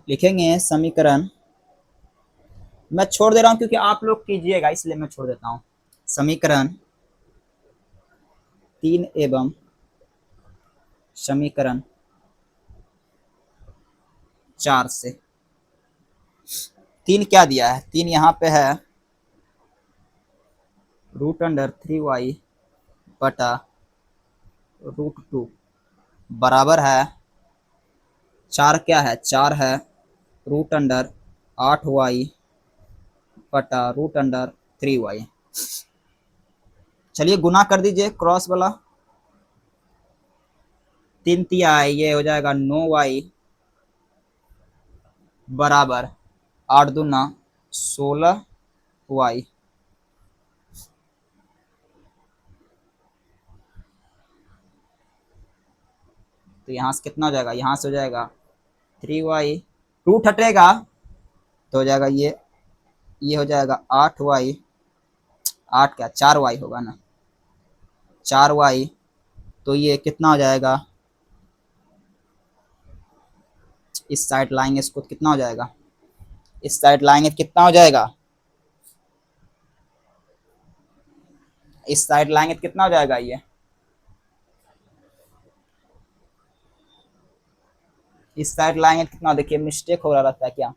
लिखेंगे समीकरण, मैं छोड़ दे रहा हूँ क्योंकि आप लोग कीजिएगा इसलिए मैं छोड़ देता हूँ। समीकरण 3 एवं समीकरण 4 से 3 क्या दिया है, 3 यहाँ पे है रूट अंडर 3y बटा रूट 2 बराबर है 4, क्या है, 4 है रूट अंडर 8y बटा रूट अंडर 3y। चलिए गुना कर दीजिए क्रॉस वाला, 3 तिया ये हो जाएगा 9y बराबर 8 दूना 16y। तो यहाँ से कितना हो जाएगा, यहाँ से हो जाएगा 3y, रूट हटेगा तो हो जाएगा ये हो जाएगा 8y, 8 क्या 4y होगा ना, 4y, तो ये कितना हो जाएगा, इस साइड लाएंगे इसको तो कितना हो जाएगा, इस साइड लाएंगे तो कितना हो जाएगा, इस साइड लाएंगे तो कितना हो जाएगा, ये इस साइड लाएंगे तो कितना, देखिए मिस्टेक हो रहा रहता है क्या,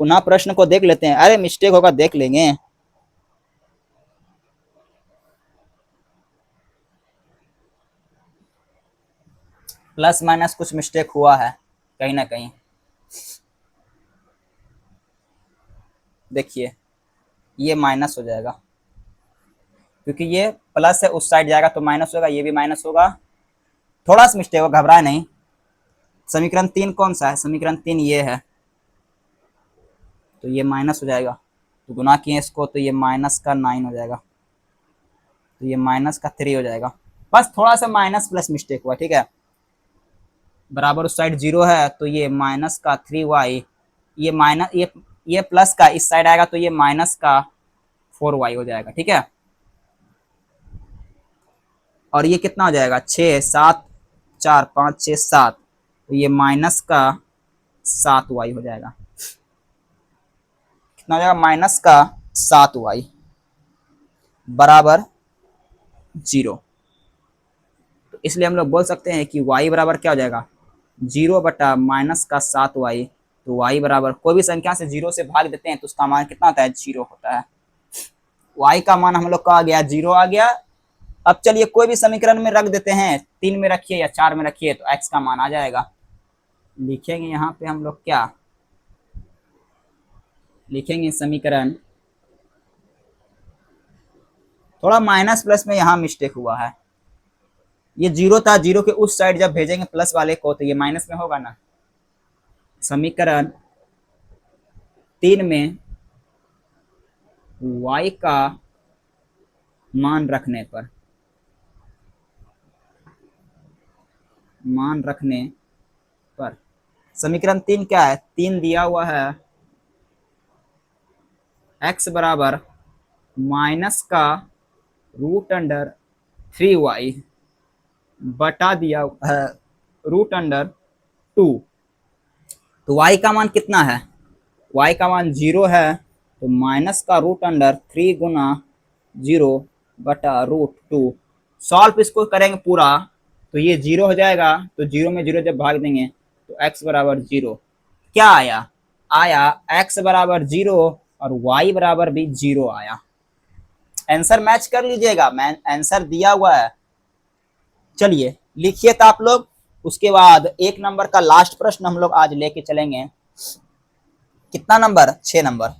पुनः प्रश्न को देख लेते हैं, अरे मिस्टेक होगा देख लेंगे। प्लस माइनस कुछ मिस्टेक हुआ है कहीं ना कहीं, देखिए ये माइनस हो जाएगा क्योंकि ये प्लस है, उस साइड जाएगा तो माइनस होगा, ये भी माइनस होगा, थोड़ा सा मिस्टेक होगा, घबराए नहीं। समीकरण 3 कौन सा है, समीकरण 3 ये है, तो ये माइनस हो जाएगा, तो गुना किए इसको तो ये माइनस का 9 हो जाएगा, तो ये माइनस का 3 हो जाएगा, बस थोड़ा सा माइनस प्लस मिस्टेक हुआ, ठीक है। बराबर उस साइड 0 है तो ये माइनस का 3y, ये माइनस ये प्लस का इस साइड आएगा तो ये माइनस का 4y हो जाएगा, ठीक है। और ये कितना हो जाएगा, 6 7 4 5 6 7, तो ये माइनस का 7y हो जाएगा, कितना हो जाएगा, माइनस का 7y बराबर 0। तो इसलिए हम लोग बोल सकते हैं कि y बराबर क्या हो जाएगा, 0 बटा माइनस का 7y। तो y बराबर कोई भी संख्या से 0 से भाग देते हैं तो उसका मान कितना होता है, 0 होता है। y का मान हम लोग का आ गया 0 आ गया। अब चलिए कोई भी समीकरण में रख देते हैं, 3 में रखिए या 4 में रखिए तो x का मान आ जाएगा। लिखेंगे यहाँ पे हम लोग क्या लिखेंगे, समीकरण, थोड़ा माइनस प्लस में यहाँ मिस्टेक हुआ है, ये 0 था, 0 के उस साइड जब भेजेंगे प्लस वाले को तो ये माइनस में होगा ना। समीकरण 3 में y का मान रखने पर मान रखने पर। समीकरण 3 क्या है? 3 दिया हुआ है x बराबर माइनस का रूट अंडर 3y बटा दिया है रूट अंडर 2। तो y का मान कितना है? y का मान 0 है, तो माइनस का रूट अंडर 3 गुना 0 बटा रूट 2। सॉल्व इसको करेंगे पूरा तो ये 0 हो जाएगा, तो 0 में 0 जब भाग देंगे तो x बराबर 0। क्या आया? आया x बराबर 0 और y बराबर भी 0 आया। आंसर मैच कर लीजिएगा, मैं आंसर दिया हुआ है। चलिए लिखिए तो आप लोग। उसके बाद 1 नंबर का लास्ट प्रश्न हम लोग आज लेके चलेंगे। कितना नंबर? 6 नंबर।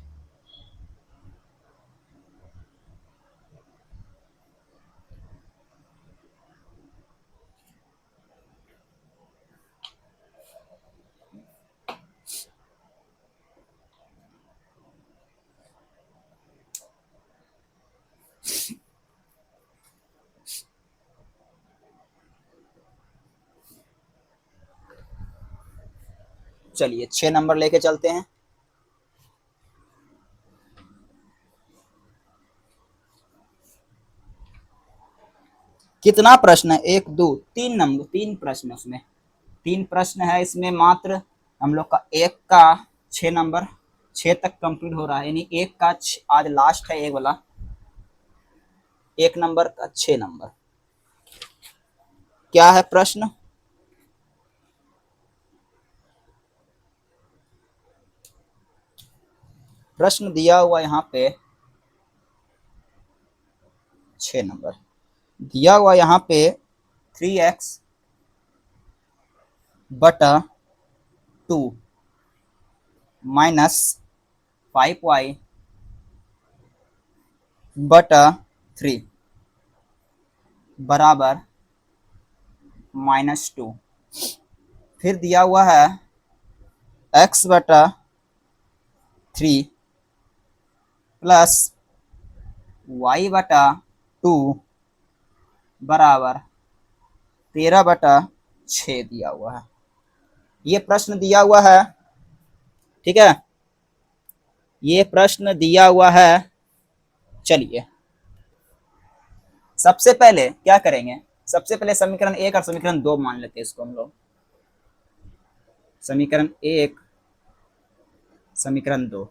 चलिए 6 नंबर लेके चलते हैं। कितना प्रश्न है? 1 2 3 नंबर, 3 प्रश्न उसमें। 3 प्रश्न है इसमें, मात्र हम लोग का एक का 6 नंबर, 6 तक कंप्लीट हो रहा है, यानी एक का आज लास्ट है एक वाला, 1 नंबर का 6 नंबर। क्या है प्रश्न? प्रश्न दिया हुआ यहाँ पे 6 नंबर दिया हुआ यहाँ पे 3x बटा 2 माइनस 5y बटा 3 बराबर -2। फिर दिया हुआ है x बटा 3 प्लस y बटा 2 बराबर 13 बटा 6 दिया हुआ है। ये प्रश्न दिया हुआ है, ठीक है, ये प्रश्न दिया हुआ है। चलिए सबसे पहले क्या करेंगे? सबसे पहले समीकरण 1 और समीकरण 2 मान लेते हैं इसको हम लोग। समीकरण 1 समीकरण 2।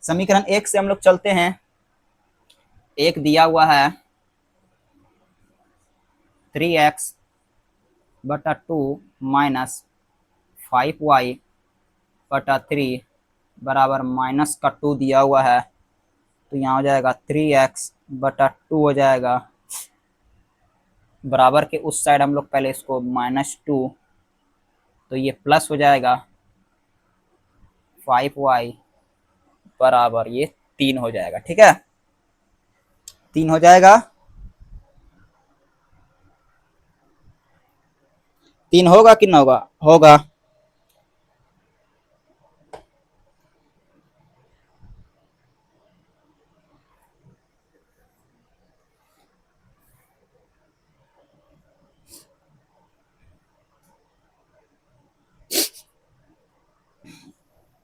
समीकरण 1 से हम लोग चलते हैं। एक दिया हुआ है 3x बटा 2 माइनस 5y बटा 3 बराबर माइनस का 2 दिया हुआ है, तो यहाँ हो जाएगा 3x बटा 2 हो जाएगा, बराबर के उस साइड हम लोग पहले इसको -2, तो ये प्लस हो जाएगा 5y बराबर ये 3 हो जाएगा। ठीक है, 3 हो जाएगा। 3 होगा कि ना होगा? होगा।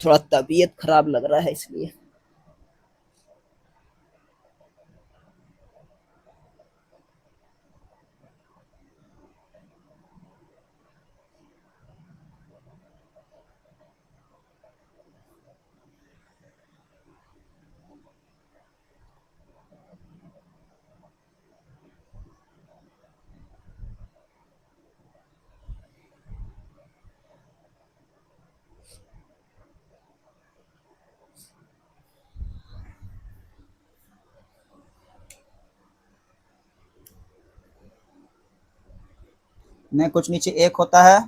थोड़ा तबीयत खराब लग रहा है इसलिए। नहीं, कुछ नीचे एक होता है।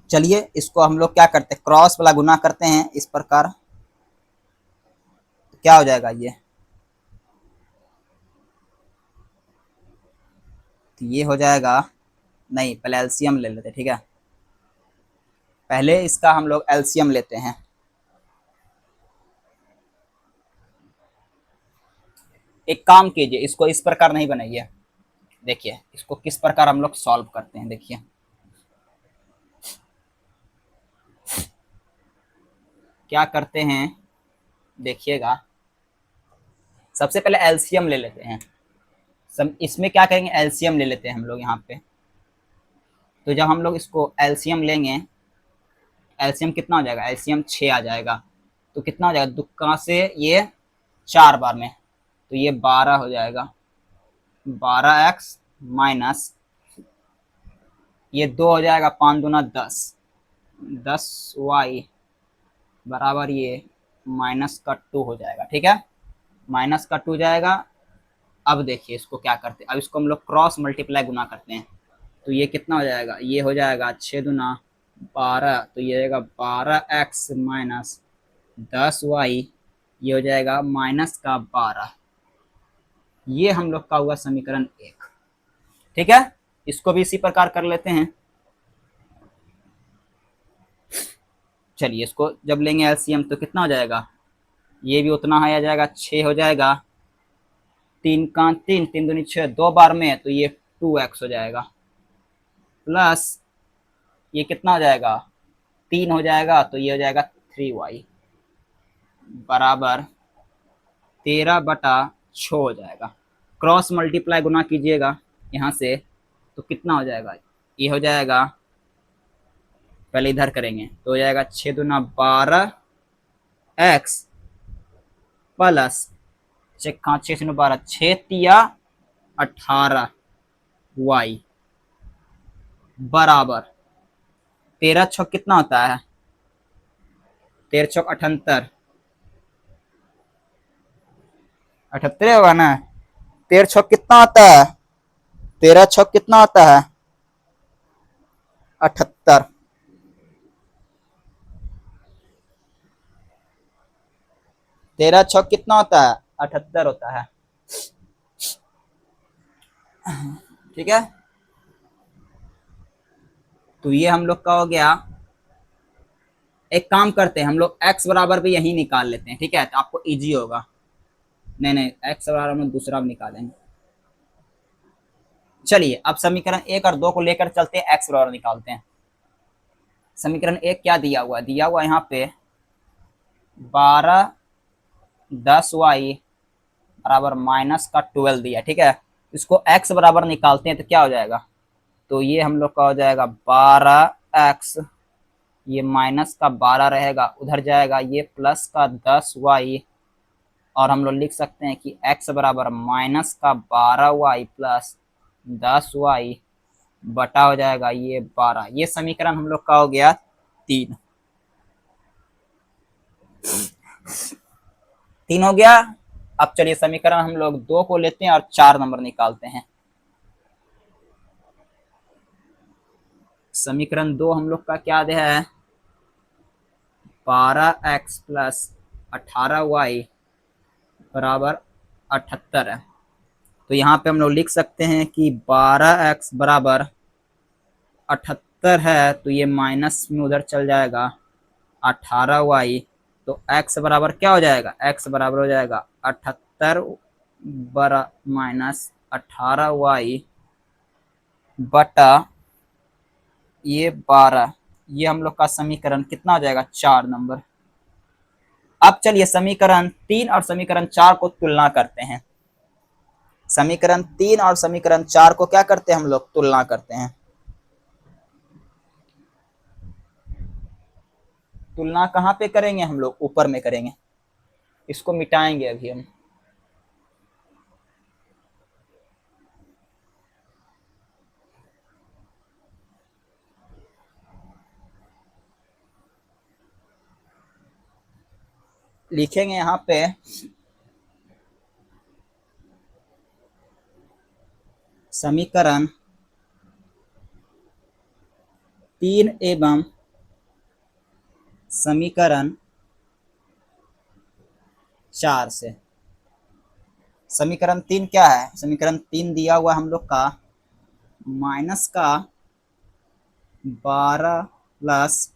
चलिए इसको हम लोग क्या करते हैं, क्रॉस वाला गुना करते हैं इस प्रकार। क्या हो जाएगा ये? तो ये हो जाएगा, नहीं पहले एलसीएम ले लेते, ठीक है, पहले इसका हम लोग एलसीएम लेते हैं। एक काम कीजिए, इसको इस प्रकार नहीं बनाइए, देखिए इसको किस प्रकार हम लोग सॉल्व करते हैं। देखिए क्या करते हैं, देखिएगा सबसे पहले एलसीएम ले लेते हैं। सब इसमें क्या करेंगे, एलसीएम ले लेते हैं हम लोग यहाँ पे। तो जब हम लोग इसको एलसीएम लेंगे, एलसीएम कितना हो जाएगा, एलसीएम 6 आ जाएगा। तो कितना हो जाएगा, दुक्का से ये 4 बार में, तो ये 12 हो जाएगा। 12x माइनस ये 2 हो जाएगा, 5 दूना 10, 10y बराबर ये माइनस का 2 हो जाएगा। ठीक है, माइनस का 2 जाएगा। अब देखिए इसको क्या करते हैं, अब इसको हम लोग क्रॉस मल्टीप्लाई गुना करते हैं। तो ये कितना हो जाएगा, ये हो जाएगा 6 दूना 12, तो ये आएगा 12x माइनस 10y, ये हो जाएगा माइनस का 12। ये हम लोग का हुआ समीकरण 1। ठीक है, इसको भी इसी प्रकार कर लेते हैं। चलिए इसको जब लेंगे एलसीएम तो कितना हो जाएगा, ये भी उतना ही आ जाएगा, 6 हो जाएगा। 3 का 3, 3 दूनी 6, 2 बार में, तो ये 2x हो जाएगा। प्लस ये कितना हो जाएगा, 3 हो जाएगा, तो ये हो जाएगा 3y बराबर 13/6 हो जाएगा। क्रॉस मल्टीप्लाई गुना कीजिएगा यहाँ से, तो कितना हो जाएगा, ये हो जाएगा, पहले इधर करेंगे तो हो जाएगा 6 दूना 12x प्लस 6 से 12, 6 तिया 18y बराबर 13 छक कितना होता है, 13 छक 78, 78 होगा ना। 13 छक कितना होता है, 13 छक कितना होता है, 78। 13 छक कितना होता है, 78 होता है। ठीक है, तो ये हम लोग का हो गया। एक काम करते हैं, हम लोग x बराबर भी यही निकाल लेते हैं। ठीक है, तो आपको इजी होगा। नहीं नहीं, x बराबर हम लोग दूसरा भी निकालेंगे। चलिए अब समीकरण 1 और 2 को लेकर चलते हैं, x बराबर निकालते हैं। समीकरण 1 क्या दिया हुआ है, दिया हुआ यहाँ पे 12 10y बराबर माइनस का 12 दिया। ठीक है, इसको x बराबर निकालते हैं तो क्या हो जाएगा, तो ये हम लोग का हो जाएगा 12x, ये माइनस का 12 रहेगा, उधर जाएगा ये प्लस का 10y, और हम लोग लिख सकते हैं कि x बराबर माइनस का 12y प्लस 10y बटा हो जाएगा ये 12। ये समीकरण हम लोग का हो गया 3। 3 हो गया। अब चलिए समीकरण हम लोग 2 को लेते हैं और 4 नंबर निकालते हैं। समीकरण 2 हम लोग का क्या है, 12x प्लस 18y बराबर 78 है। तो यहाँ पे हम लोग लिख सकते हैं कि 12x बराबर 78 है, तो ये माइनस में उधर चल जाएगा 18y, तो x बराबर क्या हो जाएगा, x बराबर हो जाएगा 78 बरा माइनस 18y बटा ये 12। ये हम लोग का समीकरण कितना हो जाएगा, 4 नंबर। अब चलिए समीकरण 3 और समीकरण 4 को तुलना करते हैं। समीकरण 3 और समीकरण 4 को क्या करते हैं, हम लोग तुलना करते हैं। तुलना कहाँ पे करेंगे, हम लोग ऊपर में करेंगे। इसको मिटाएंगे अभी हम। लिखेंगे यहाँ पे समीकरण 3 एवं समीकरण 4 से। समीकरण 3 क्या है, समीकरण 3 दिया हुआ हम लोग का माइनस का 12 प्लस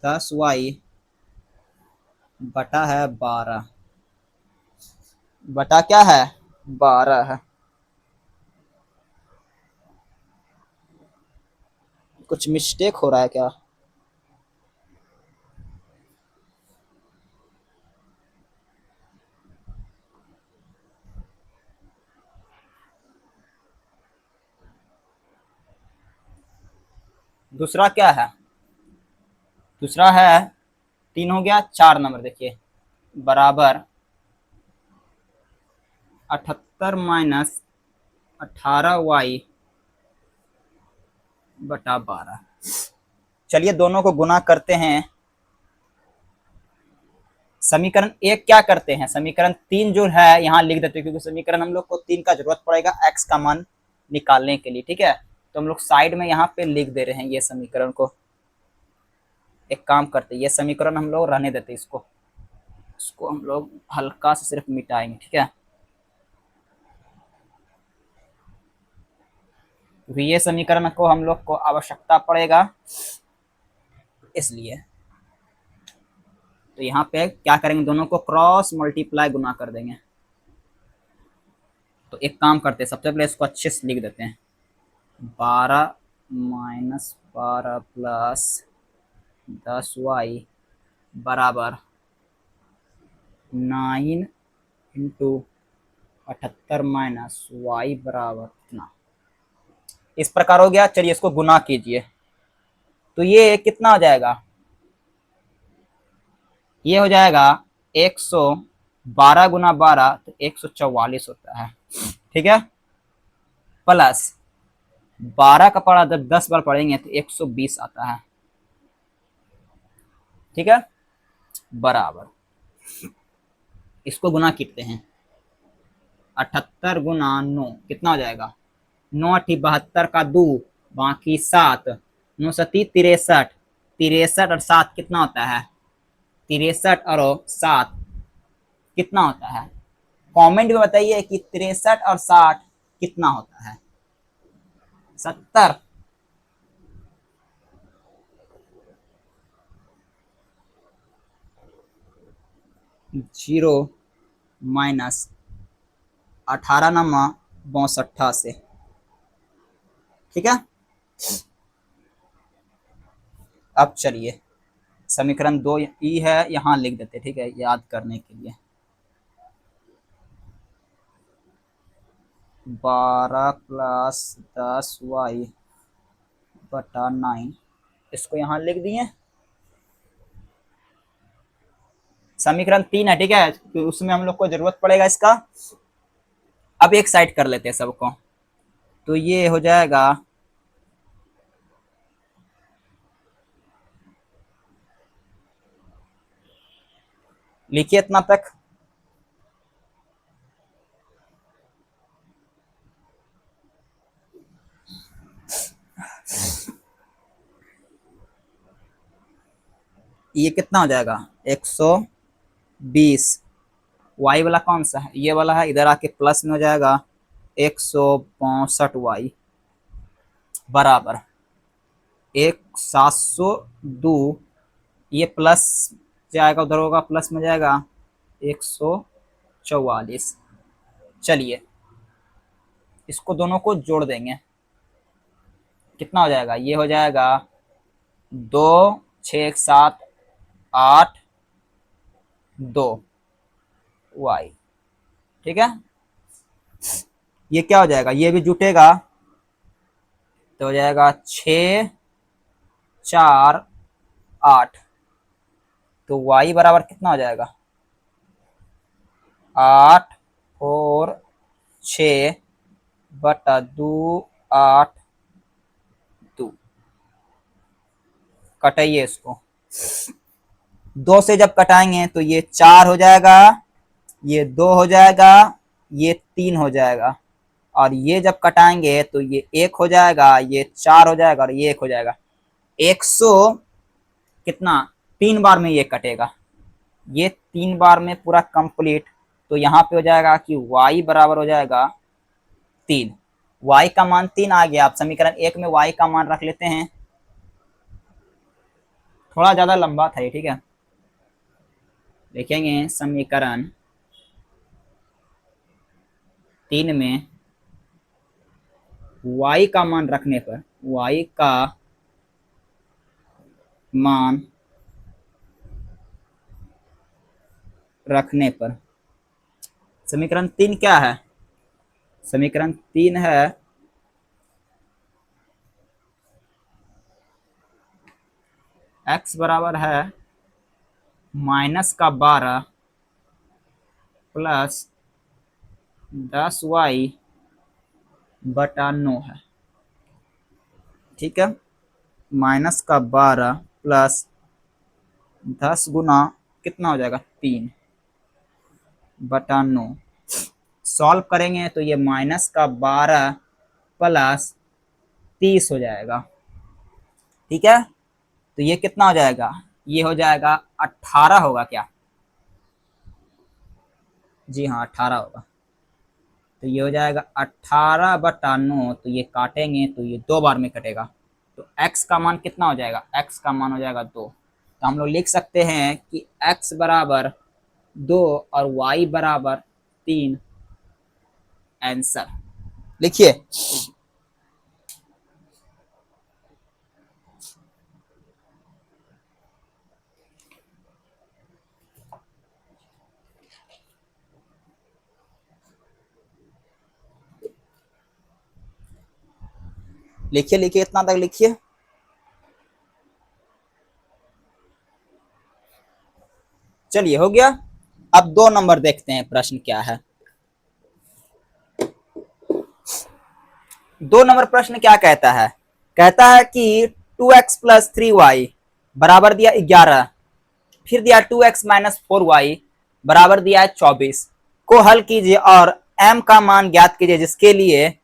10y बटा है 12, बटा क्या है 12 है। कुछ मिस्टेक हो रहा है क्या? दूसरा क्या है? दूसरा है 3 हो गया, 4 नंबर देखिए बराबर 78 माइनस 18y बटा 12। चलिए दोनों को गुना करते हैं। समीकरण एक क्या करते हैं, समीकरण 3 जो है यहाँ लिख देते हैं, क्योंकि समीकरण हम लोग को 3 का जरूरत पड़ेगा x का मान निकालने के लिए, ठीक है। तो हम लोग साइड में यहाँ पे लिख दे रहे हैं ये समीकरण को। एक काम करते हैं, ये समीकरण हम लोग रहने देते हैं, इसको हम लोग हल्का से सिर्फ मिटाएंगे, ठीक है। क्योंकि ये समीकरण को हम लोग को आवश्यकता पड़ेगा, इसलिए तो यहाँ पे क्या करेंगे, दोनों को क्रॉस मल्टीप्लाई गुना कर देंगे। तो एक काम करते हैं, सबसे पहले इसको अच्छे से लिख देते हैं। 12 माइनस 12 प्लस 10y बराबर 9 इंटू 78 माइनस y बराबर कितना, इस प्रकार हो गया। चलिए इसको गुना कीजिए, तो ये कितना हो जाएगा, ये हो जाएगा 112 गुना 12 तो 144 होता है, ठीक है। प्लस 12 का पढ़ा जब 10 बार पढ़ेंगे तो 120 आता है, ठीक है। बराबर इसको गुना करते हैं, 78 गुना 9 कितना हो जाएगा, 9 अठी 72 का 2 बाकी 7, 9 सती 63, 63 और 7 कितना होता है, 63 और 7 कितना होता है, कमेंट में बताइए कि 63 और 60 कितना होता है, 70। जीरो माइनस 18 नमा 62 से, ठीक है। अब चलिए समीकरण 2 ई है यहाँ लिख देते, ठीक है, याद करने के लिए। 12 प्लस 10y बटा 9 इसको यहाँ लिख दिए। समीकरण 3 है, ठीक है, तो उसमें हम लोग को जरूरत पड़ेगा इसका। अब एक साइड कर लेते हैं सबको, तो ये हो जाएगा लिखिए इतना तक। ये कितना हो जाएगा 120, वाई वाला कौन सा है, ये वाला है, इधर आके प्लस में हो जाएगा 162y बराबर 1702, ये प्लस जाएगा उधर होगा प्लस में जाएगा 144। चलिए इसको दोनों को जोड़ देंगे, कितना हो जाएगा, ये हो जाएगा 2 6 7 8 2 y, ठीक है। ये क्या हो जाएगा, ये भी जुटेगा तो हो जाएगा 6 4 8, तो y बराबर कितना हो जाएगा 8 और 6 बटा 2 8 2, कटाइए इसको, 2 से जब कटाएंगे तो ये 4 हो जाएगा, ये 2 हो जाएगा, ये 3 हो जाएगा, और ये जब कटाएंगे तो ये 1 हो जाएगा, ये 4 हो जाएगा और ये 1 हो जाएगा। 100 कितना 3 बार में ये कटेगा, ये 3 बार में पूरा कंप्लीट। तो यहाँ पे हो जाएगा कि y बराबर हो जाएगा 3, y का मान 3 आ गया। आप समीकरण 1 में y का मान रख लेते हैं, थोड़ा ज्यादा लंबा था ये, ठीक है। देखेंगे समीकरण 3 में y का मान रखने पर y का मान रखने पर समीकरण 3 क्या है? समीकरण 3 है x बराबर है -12 प्लस 10y/9 है। ठीक है, -12 प्लस 10 गुना कितना हो जाएगा 3/9। सॉल्व करेंगे तो ये -12 प्लस 30 हो जाएगा। ठीक है, तो ये कितना हो जाएगा? ये हो जाएगा 18 होगा क्या? जी हाँ 18 होगा। तो ये हो जाएगा 18/9, तो ये काटेंगे तो ये 2 बार में कटेगा। तो x का मान कितना हो जाएगा? x का मान हो जाएगा 2। तो हम लोग लिख सकते हैं कि x बराबर 2 और y बराबर 3 आंसर। लिखिए, लिखिए लिखिए, इतना तक लिखिए। चलिए हो गया। अब 2 नंबर देखते हैं, प्रश्न क्या है। 2 नंबर प्रश्न क्या कहता है? कहता है कि 2x प्लस 3y बराबर दिया 11, फिर दिया 2x माइनस 4y बराबर दिया है 24 को हल कीजिए और m का मान ज्ञात कीजिए जिसके लिए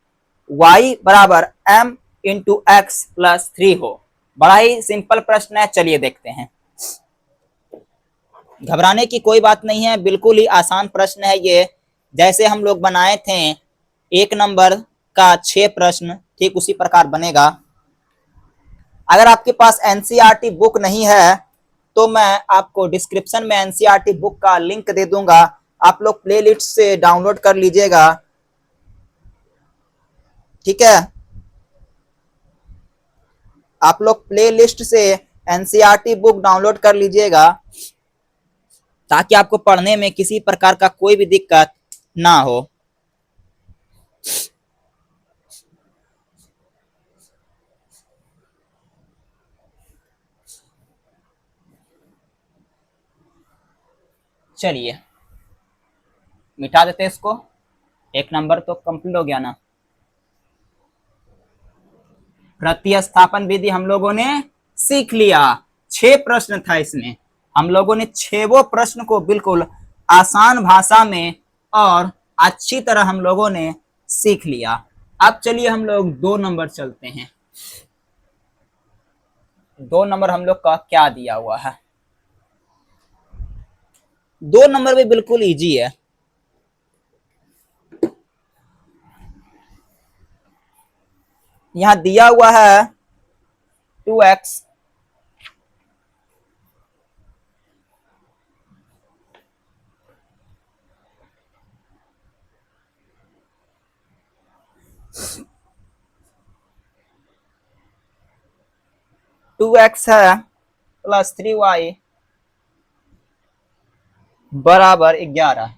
y बराबर m इंटू एक्स प्लस 3 हो। बड़ा ही सिंपल प्रश्न है, चलिए देखते हैं। घबराने की कोई बात नहीं है, बिल्कुल ही आसान प्रश्न है ये। जैसे हम लोग बनाए थे 1 नंबर का 6 प्रश्न, ठीक उसी प्रकार बनेगा। अगर आपके पास एनसीईआरटी बुक नहीं है तो मैं आपको डिस्क्रिप्शन में एनसीईआरटी बुक का लिंक दे दूंगा, आप लोग प्लेलिस्ट से डाउनलोड कर लीजिएगा। ठीक है, आप लोग प्लेलिस्ट से एनसीईआरटी बुक डाउनलोड कर लीजिएगा ताकि आपको पढ़ने में किसी प्रकार का कोई भी दिक्कत ना हो। चलिए मिटा देते हैं इसको। 1 नंबर तो कंप्लीट हो गया ना। प्रतिस्थापन विधि हम लोगों ने सीख लिया। 6 प्रश्न था इसमें, हम लोगों ने 6 प्रश्न को बिल्कुल आसान भाषा में और अच्छी तरह हम लोगों ने सीख लिया। अब चलिए हम लोग 2 नंबर चलते हैं। 2 नंबर हम लोग का क्या दिया हुआ है? 2 नंबर भी बिल्कुल इजी है। यहां दिया हुआ है 2x 2x है प्लस 3y बराबर 11।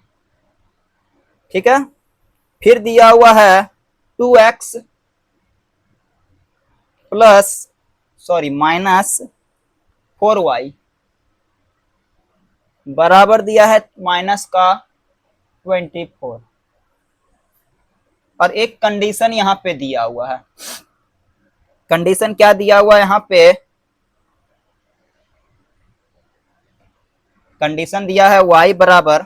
ठीक है, फिर दिया हुआ है 2x प्लस माइनस 4y बराबर दिया है माइनस का 24। और एक कंडीशन यहाँ पे दिया हुआ है। कंडीशन क्या दिया हुआ है यहाँ पे? कंडीशन दिया है y बराबर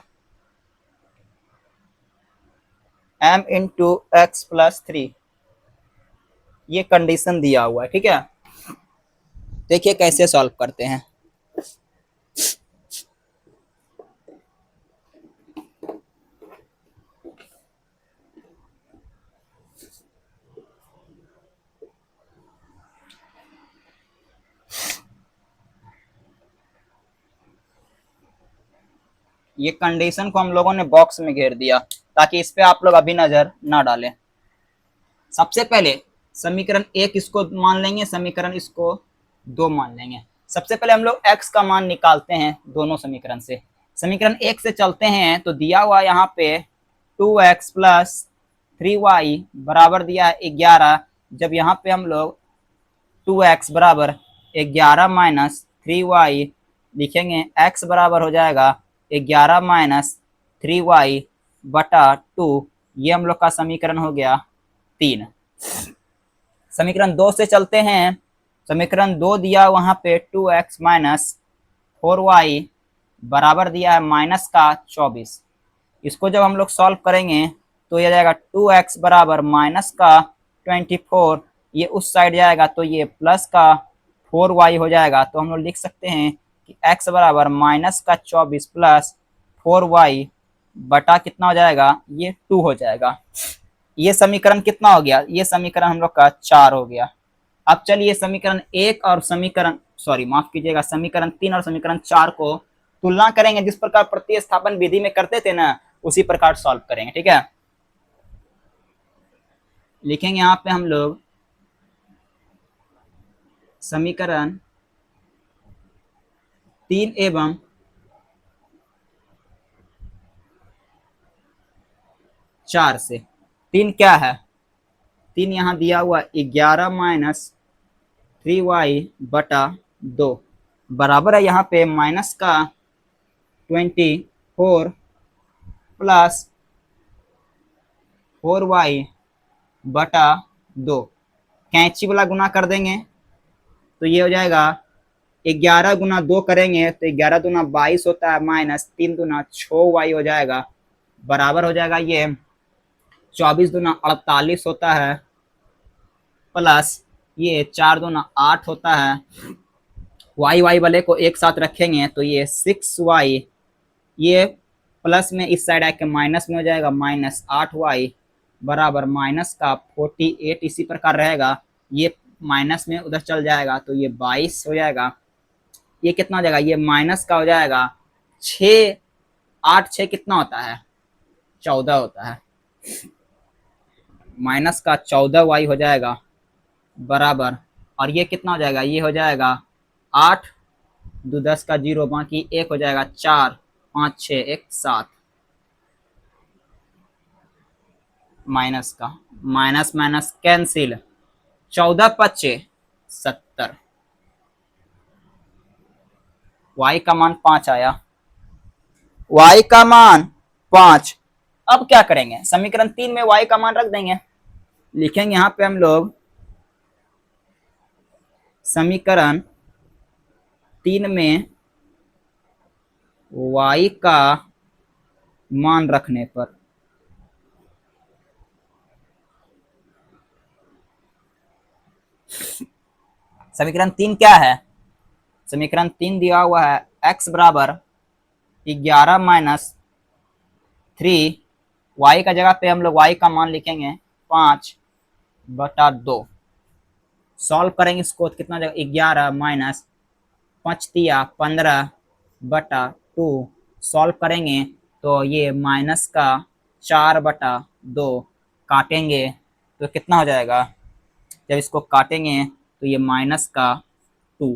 m इंटू एक्स प्लस 3। ये कंडीशन दिया हुआ है। ठीक है, देखिए कैसे सॉल्व करते हैं। ये कंडीशन को हम लोगों ने बॉक्स में घेर दिया ताकि इस पे आप लोग अभी नजर ना डालें। सबसे पहले समीकरण 1 इसको मान लेंगे, समीकरण इसको 2 मान लेंगे। सबसे पहले हम लोग x का मान निकालते हैं दोनों समीकरण से। समीकरण 1 से चलते हैं तो दिया हुआ यहाँ पे 2x प्लस 3y बराबर दिया है 11। जब यहाँ पे हम लोग 2x बराबर 11 माइनस 3y लिखेंगे, x बराबर हो जाएगा 11 माइनस 3y बटा 2। ये हम लोग का समीकरण हो गया 3। समीकरण 2 से चलते हैं। समीकरण 2 दिया वहां पे 2x माइनस 4y बराबर दिया है माइनस का 24। इसको जब हम लोग सॉल्व करेंगे तो ये जाएगा 2x बराबर माइनस का 24, ये उस साइड जाएगा तो ये प्लस का 4y हो जाएगा। तो हम लोग लिख सकते हैं कि x बराबर माइनस का 24 प्लस 4y बटा कितना हो जाएगा, ये 2 हो जाएगा। ये समीकरण कितना हो गया, ये समीकरण हम लोग का 4 हो गया। अब चलिए समीकरण 1 और माफ कीजिएगा, समीकरण 3 और समीकरण 4 को तुलना करेंगे। जिस प्रकार प्रतिस्थापन विधि में करते थे ना, उसी प्रकार सॉल्व करेंगे। ठीक है, लिखेंगे यहाँ पे हम लोग समीकरण 3 एवं 4 से। 3 क्या है, 3 यहाँ दिया हुआ 11 माइनस 3y बटा 2 बराबर है यहाँ पे माइनस का 24 प्लस 4y बटा 2। कैंची वाला गुना कर देंगे तो ये हो जाएगा 11 गुना 2 करेंगे तो 11 दूना 22 होता है, माइनस 3 दूना 6y हो जाएगा, बराबर हो जाएगा ये 24 दूना 48 होता है, प्लस ये 4 दूना 8 होता है। y वाले को एक साथ रखेंगे तो ये 6y, ये प्लस में इस साइड आके माइनस में हो जाएगा, माइनस 8y बराबर माइनस का 48। इसी प्रकार रहेगा, ये माइनस में उधर चल जाएगा तो ये 22 हो जाएगा। ये कितना हो जाएगा, ये माइनस का हो जाएगा 6, 8 6 कितना होता है, 14 होता है, माइनस का 14y हो जाएगा बराबर। और ये कितना हो जाएगा, ये हो जाएगा 8 2 10 का 0, बाकी 1 हो जाएगा 4 5 6 1 7, माइनस का माइनस माइनस कैंसिल, 14 5 70, y का मान 5 आया, y का मान 5। अब क्या करेंगे, समीकरण 3 में y का मान रख देंगे। लिखेंगे यहां पे हम लोग समीकरण 3 में y का मान रखने पर समीकरण 3 क्या है, समीकरण 3 दिया हुआ है x बराबर 11 माइनस 3, y का जगह पे हम लोग y का मान लिखेंगे 5 बटा 2। सॉल्व करेंगे इसको तो कितना जाएगा, 11 माइनस 5 दिया 15 बटा 2। सॉल्व करेंगे तो ये माइनस का 4 बटा 2, काटेंगे तो कितना हो जाएगा, जब इसको काटेंगे तो ये माइनस का 2,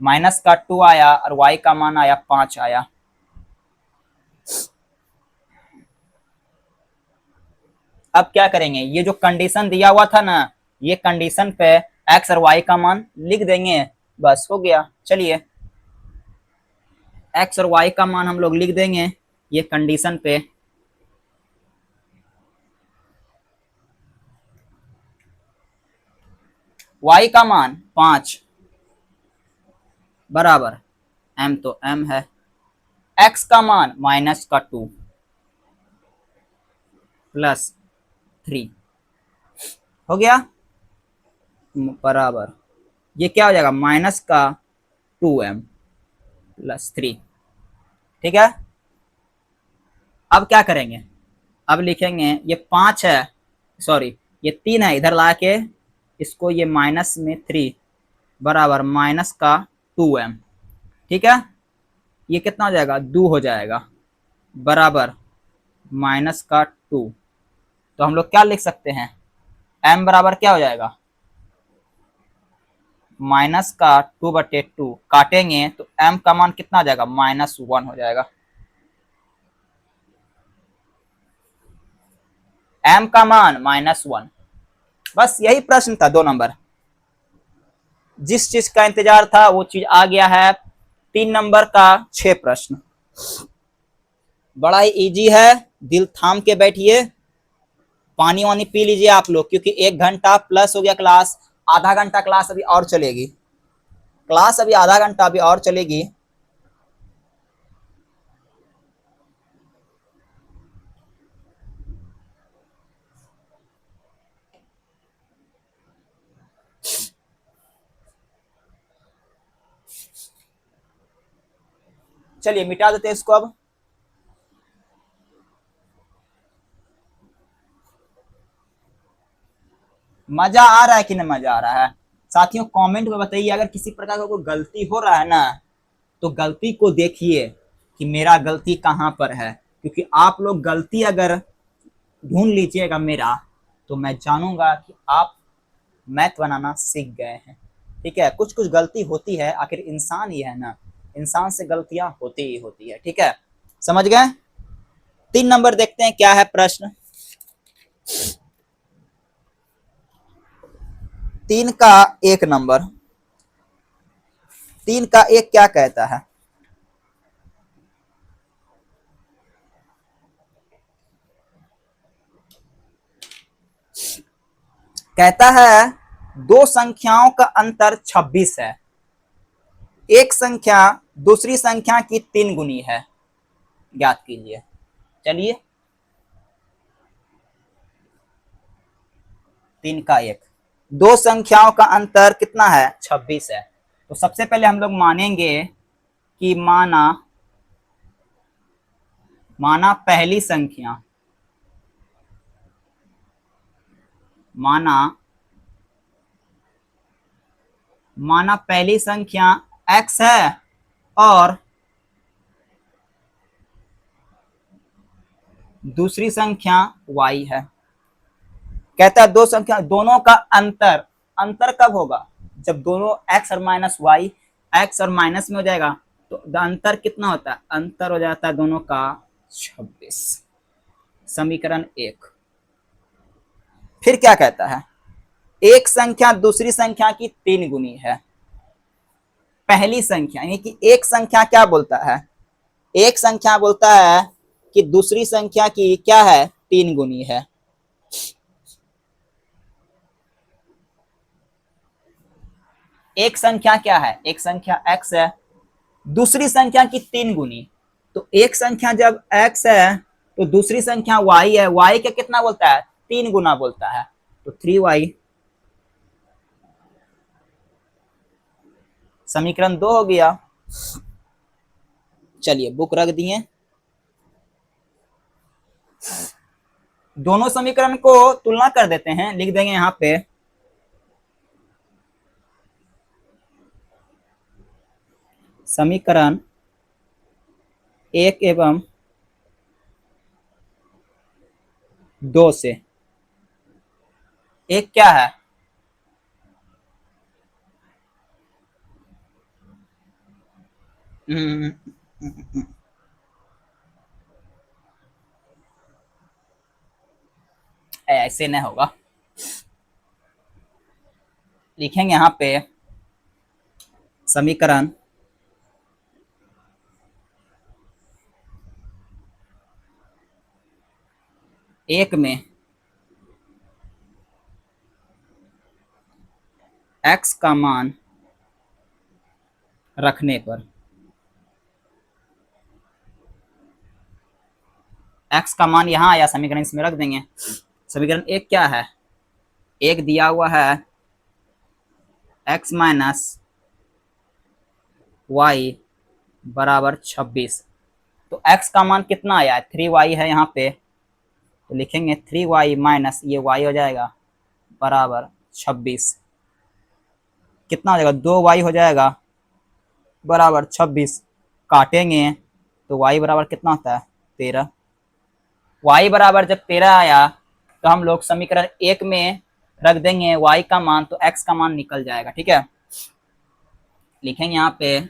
माइनस का 2 आया और y का मान आया 5 आया। अब क्या करेंगे, ये जो कंडीशन दिया हुआ था ना, ये कंडीशन पे x और y का मान लिख देंगे, बस हो गया। चलिए x और y का मान हम लोग लिख देंगे ये कंडीशन पे। y का मान 5 बराबर m तो m है, x का मान माइनस का 2 प्लस 3 हो गया, बराबर ये क्या हो जाएगा, माइनस का 2m प्लस 3। ठीक है, अब क्या करेंगे, अब लिखेंगे ये 5 है, सॉरी ये 3 है, इधर ला के इसको ये माइनस में 3 बराबर माइनस का 2m। ठीक है, ये कितना हो जाएगा, 2 हो जाएगा बराबर माइनस का 2। तो हम लोग क्या लिख सकते हैं, m बराबर क्या हो जाएगा, माइनस का 2/2 काटेंगे तो m का मान कितना आ जाएगा, -1 हो जाएगा। m का मान -1। बस यही प्रश्न था 2 नंबर। जिस चीज का इंतजार था वो चीज आ गया है। 3 नंबर का 6 प्रश्न बड़ा ही इजी है, दिल थाम के बैठिए, पानी वानी पी लीजिए आप लोग, क्योंकि 1 घंटा प्लस हो गया क्लास, आधा घंटा क्लास अभी और चलेगी, क्लास अभी आधा घंटा अभी और चलेगी। चलिए मिटा देते हैं इसको अब। मजा आ रहा है कि नहीं मजा आ रहा है साथियों, कमेंट में बताइए। अगर किसी प्रकार का कोई गलती हो रहा है ना, तो गलती को देखिए कि मेरा गलती कहाँ पर है, क्योंकि आप लोग गलती अगर ढूंढ लीजिएगा मेरा, तो मैं जानूंगा कि आप मैथ बनाना सीख गए हैं। ठीक है, कुछ कुछ गलती होती है, आखिर इंसान ही है ना, इंसान से गलतियां होती ही होती है। ठीक है, समझ गए। 3 नंबर देखते हैं क्या है प्रश्न। 3 का 1 नंबर, 3 का 1 क्या कहता है? कहता है दो संख्याओं का अंतर 26 है, एक संख्या दूसरी संख्या की 3 गुनी है, ज्ञात कीजिए। चलिए 3 का 1, दो संख्याओं का अंतर कितना है, 26 है। तो सबसे पहले हम लोग मानेंगे कि माना पहली संख्या, माना पहली संख्या x है और दूसरी संख्या y है। कहता है दो संख्या, दोनों का अंतर, अंतर कब होगा, जब दोनों x और माइनस y, x और माइनस में हो जाएगा, तो अंतर कितना होता है, अंतर हो जाता है दोनों का 26। समीकरण 1। फिर क्या कहता है, एक संख्या दूसरी संख्या की 3 गुनी है। पहली संख्या यानी कि एक संख्या क्या बोलता है, एक संख्या बोलता है कि दूसरी संख्या की क्या है, 3 गुनी है। एक संख्या क्या है, एक संख्या x है, दूसरी संख्या की 3 गुनी। तो एक संख्या जब x है तो दूसरी संख्या y है, y का कितना बोलता है, 3 गुना बोलता है, तो 3y। समीकरण 2 हो गया। चलिए बुक रख दिए, दोनों समीकरण को तुलना कर देते हैं, लिख देंगे यहां पे समीकरण 1 एवं 2 से। एक क्या है, ऐसे नहीं होगा, लिखेंगे यहां पे समीकरण 1 में x का मान रखने पर, x का मान यहां आया, समीकरण इसमें रख देंगे। समीकरण 1 क्या है, एक दिया हुआ है x माइनस y बराबर 26। तो x का मान कितना आया है, 3y है यहाँ पे, तो लिखेंगे 3y माइनस ये y हो जाएगा बराबर 26। कितना हो जाएगा, 2y हो जाएगा बराबर 26। काटेंगे तो y बराबर कितना होता है, 13। y बराबर जब 13 आया तो हम लोग समीकरण 1 में रख देंगे y का मान, तो x का मान निकल जाएगा। ठीक है, लिखेंगे यहाँ पे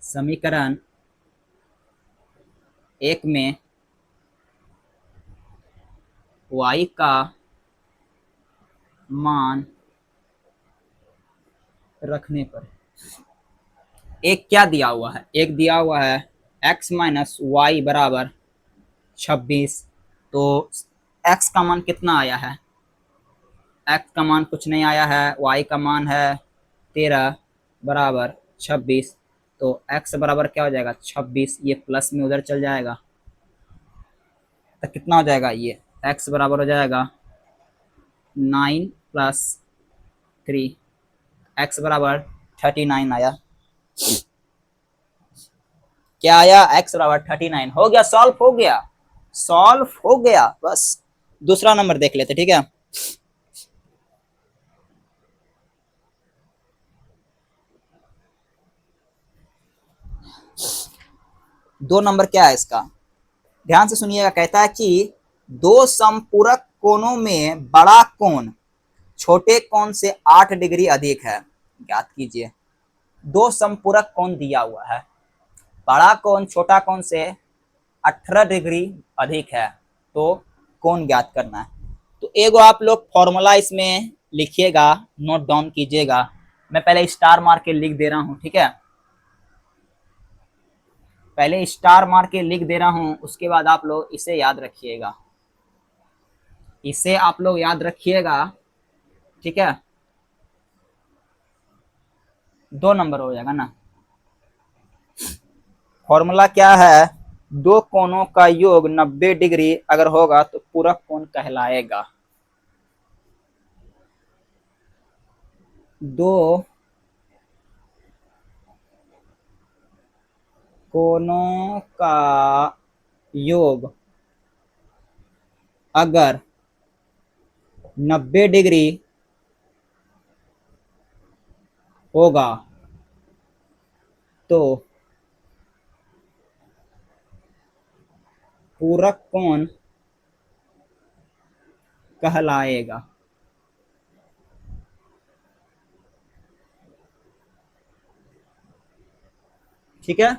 समीकरण एक में y का मान रखने पर एक क्या दिया हुआ है, एक दिया हुआ है x माइनस वाई बराबर 26। तो x का मान कितना आया है, x का मान कुछ नहीं आया है, y का मान है 13 बराबर 26। तो x बराबर क्या हो जाएगा 26, ये प्लस में उधर चल जाएगा तो कितना हो जाएगा, ये x बराबर हो जाएगा 9 प्लस 3, x बराबर 39 आया। क्या आया, x बराबर 39 हो गया, सॉल्व हो गया, सॉल्व हो गया। बस दूसरा नंबर देख लेते, ठीक है। दो नंबर क्या है इसका, ध्यान से सुनिएगा। कहता है कि दो समपूरक कोणों में बड़ा कोण छोटे कोण से 8 डिग्री अधिक है, ज्ञात कीजिए। दो समपूरक कोण दिया हुआ है, बड़ा कोण छोटा कोण से 18 डिग्री अधिक है, तो कोण ज्ञात करना है। तो एगो आप लोग फॉर्मूला इसमें लिखिएगा, नोट डाउन कीजिएगा। मैं पहले स्टार मार के लिख दे रहा हूं, ठीक है, पहले स्टार मार के लिख दे रहा हूं, उसके बाद आप लोग इसे याद रखिएगा, इसे आप लोग याद रखिएगा, ठीक है। दो नंबर हो जाएगा ना। फॉर्मूला क्या है, दो कोणों का योग 90 डिग्री अगर होगा तो पूरक कोण कहलाएगा। दो कोणों का योग अगर 90 डिग्री होगा तो पूरक कोण कहलाएगा। ठीक है,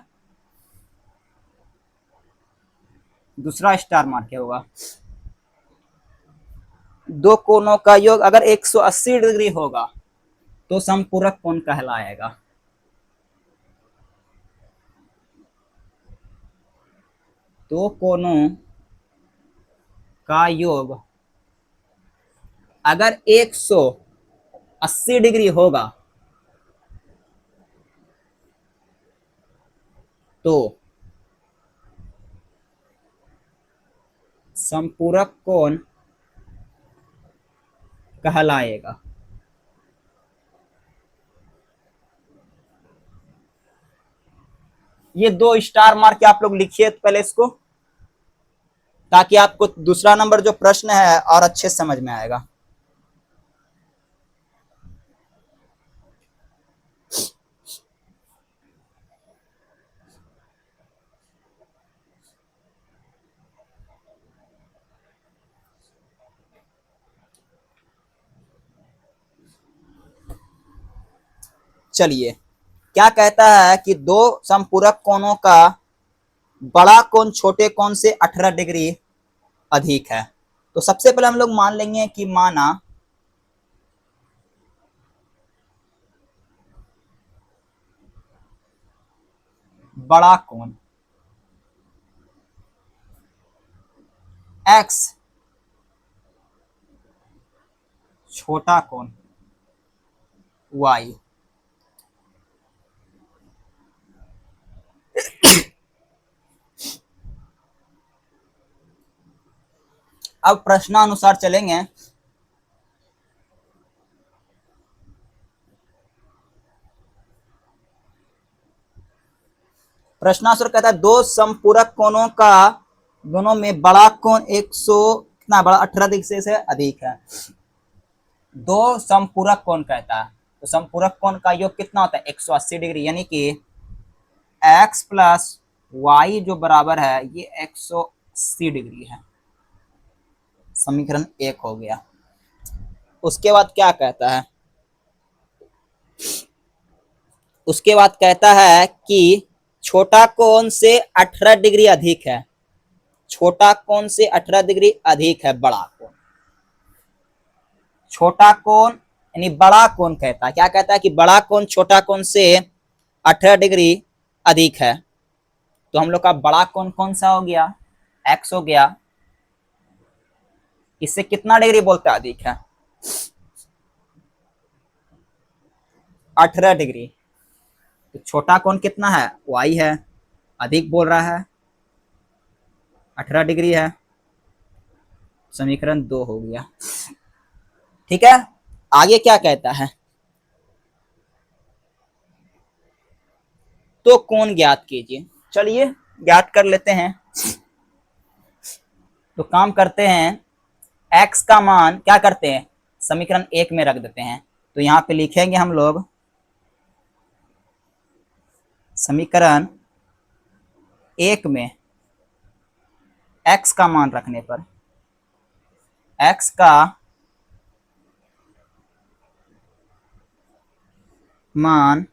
दूसरा स्टार मार के होगा, दो कोणों का योग अगर 180 डिग्री होगा तो समपूरक कोण कहलाएगा। दो कोणों का योग अगर 180 डिग्री होगा तो समपूरक कोण कहलाएगा। ये दो स्टार मार के आप लोग लिखिए पहले इसको, ताकि आपको दूसरा नंबर जो प्रश्न है और अच्छे समझ में आएगा। चलिए, क्या कहता है कि दो समपूरक कोणों का बड़ा कोण छोटे कोण से 18 डिग्री अधिक है। तो सबसे पहले हम लोग मान लेंगे कि माना बड़ा कोण x, छोटा कोण y। अब प्रश्नानुसार चलेंगे। प्रश्नानुसार कहता है दो समपूरक कोणों का दोनों में बड़ा कोण 100 कितना बड़ा 18 डिग्री से अधिक है। दो समपूरक कोण कहता है, तो समपूरक कोण का योग कितना होता है 180 डिग्री, यानी कि x प्लस वाई जो बराबर है ये 180 डिग्री है। समीकरण एक हो गया। उसके बाद क्या कहता है, उसके बाद कहता है कि छोटा कोण से 18 डिग्री अधिक है, छोटा कोण से 18 डिग्री अधिक है बड़ा कोण। छोटा कोण यानी बड़ा कोण कहता है, क्या कहता है कि बड़ा कोण छोटा कोण से 18 डिग्री अधिक है। तो हम लोग का बड़ा कोण कौन सा हो गया, x हो गया। इससे कितना डिग्री बोलते हैं अधिक है, 18 डिग्री। तो छोटा कोण कितना है, y है, अधिक बोल रहा है 18 डिग्री है। समीकरण 2 हो गया। ठीक है, आगे क्या कहता है, तो कोण ज्ञात कीजिए। चलिए ज्ञात कर लेते हैं। तो काम करते हैं, x का मान क्या करते हैं, समीकरण 1 में रख देते हैं। तो यहां पे लिखेंगे हम लोग समीकरण 1 में x का मान रखने पर, x का मान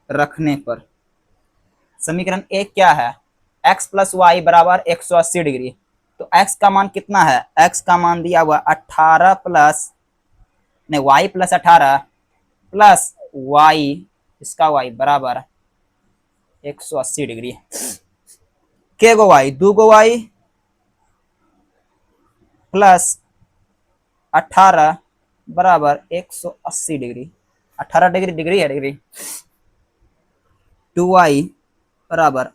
रखने पर समीकरण 1 क्या है, x प्लस वाई बराबर 180 डिग्री। तो x का मान कितना है, x का मान दिया हुआ 18 प्लस नहीं y प्लस 18 प्लस y, इसका y बराबर 180 डिग्री। के गो y, दो गो y प्लस 18 बराबर 180 डिग्री। 18 डिग्री डिग्री है, डिग्री 2y बराबर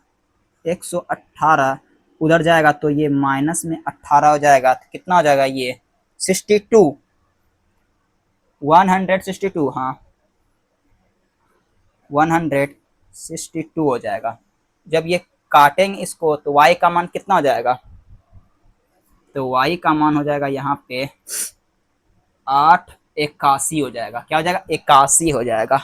118, उधर जाएगा तो ये माइनस में 18 हो जाएगा। तो कितना हो जाएगा ये 62, 162, हाँ 162 हो जाएगा। जब ये काटेंगे इसको तो y का मान कितना हो जाएगा, तो y का मान हो जाएगा यहाँ पे 881 हो जाएगा। क्या हो जाएगा, 81 हो जाएगा।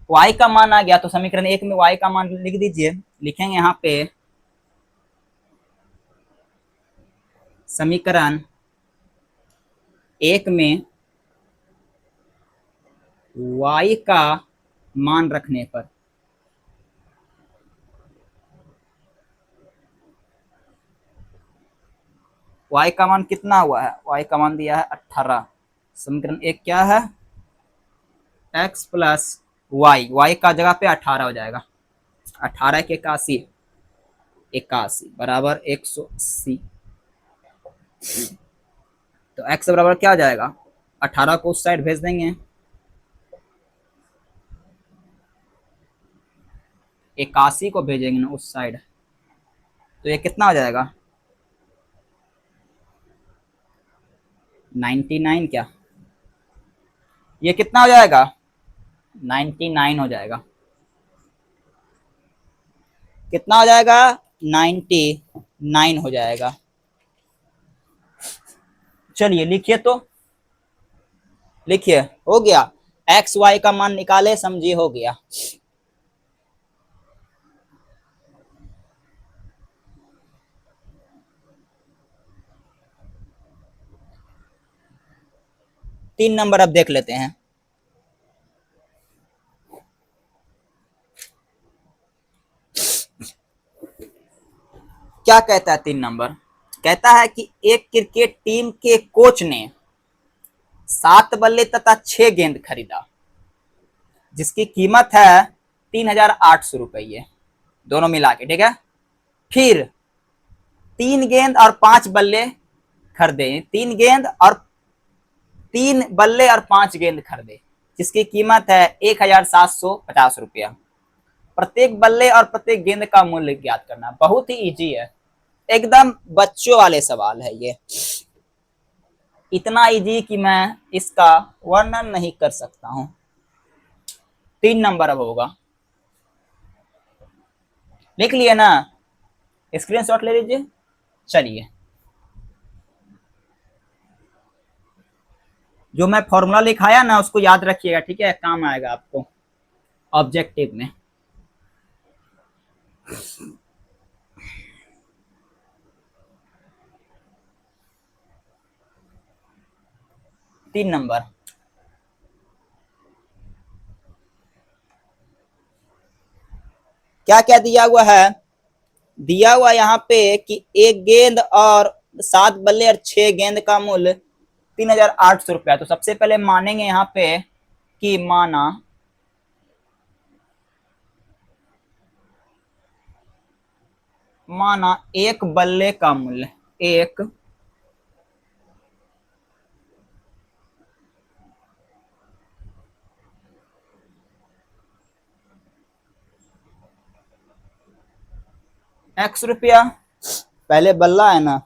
y का मान आ गया तो समीकरण 1 में y का मान लिख दीजिए। लिखेंगे यहाँ पे समीकरण 1 में y का मान रखने पर y का मान कितना हुआ है, y का मान दिया है 18। समीकरण 1 क्या है, x प्लस वाई, y का जगह पे 18 हो जाएगा। 18 के 81, 81 बराबर 180। तो x बराबर क्या आ जाएगा, 18 को उस साइड भेज देंगे, 81 को भेजेंगे ना उस साइड, तो ये कितना हो जाएगा 99, क्या ये कितना हो जाएगा 99 हो जाएगा। कितना हो जाएगा 99 हो जाएगा। चलिए लिखिए, तो लिखिए, हो गया। एक्स वाई का मान निकाले, समझिए हो गया। तीन नंबर अब देख लेते हैं। क्या कहता है 3 नंबर, कहता है कि एक क्रिकेट टीम के कोच ने 7 बल्ले तथा 6 गेंद खरीदा, जिसकी कीमत है 3,800 रुपये दोनों मिला के, ठीक है। फिर 3 गेंद और 5 बल्ले खरीदे, 3 गेंद और 3 बल्ले और 5 गेंद खरीदे, जिसकी कीमत है 1,750 रुपया। प्रत्येक बल्ले और प्रत्येक गेंद का मूल्य ज्ञात करना। बहुत ही इजी है, एकदम बच्चों वाले सवाल है ये। इतना इजी कि मैं इसका वर्णन नहीं कर सकता हूं। 3 नंबर अब होगा, लिख लिए ना, स्क्रीनशॉट ले लीजिए। चलिए, जो मैं फॉर्मूला लिखाया ना उसको याद रखिएगा, ठीक है, काम आएगा आपको ऑब्जेक्टिव में। 3 नंबर। क्या क्या दिया हुआ है? दिया हुआ यहाँ पे कि एक गेंद और 7 बल्ले और 6 गेंद का मूल्य 3,800 रुपया। तो सबसे पहले मानेंगे यहाँ पे कि माना एक बल्ले का मूल्य, एक x रुपया। पहले बल्ला है ना,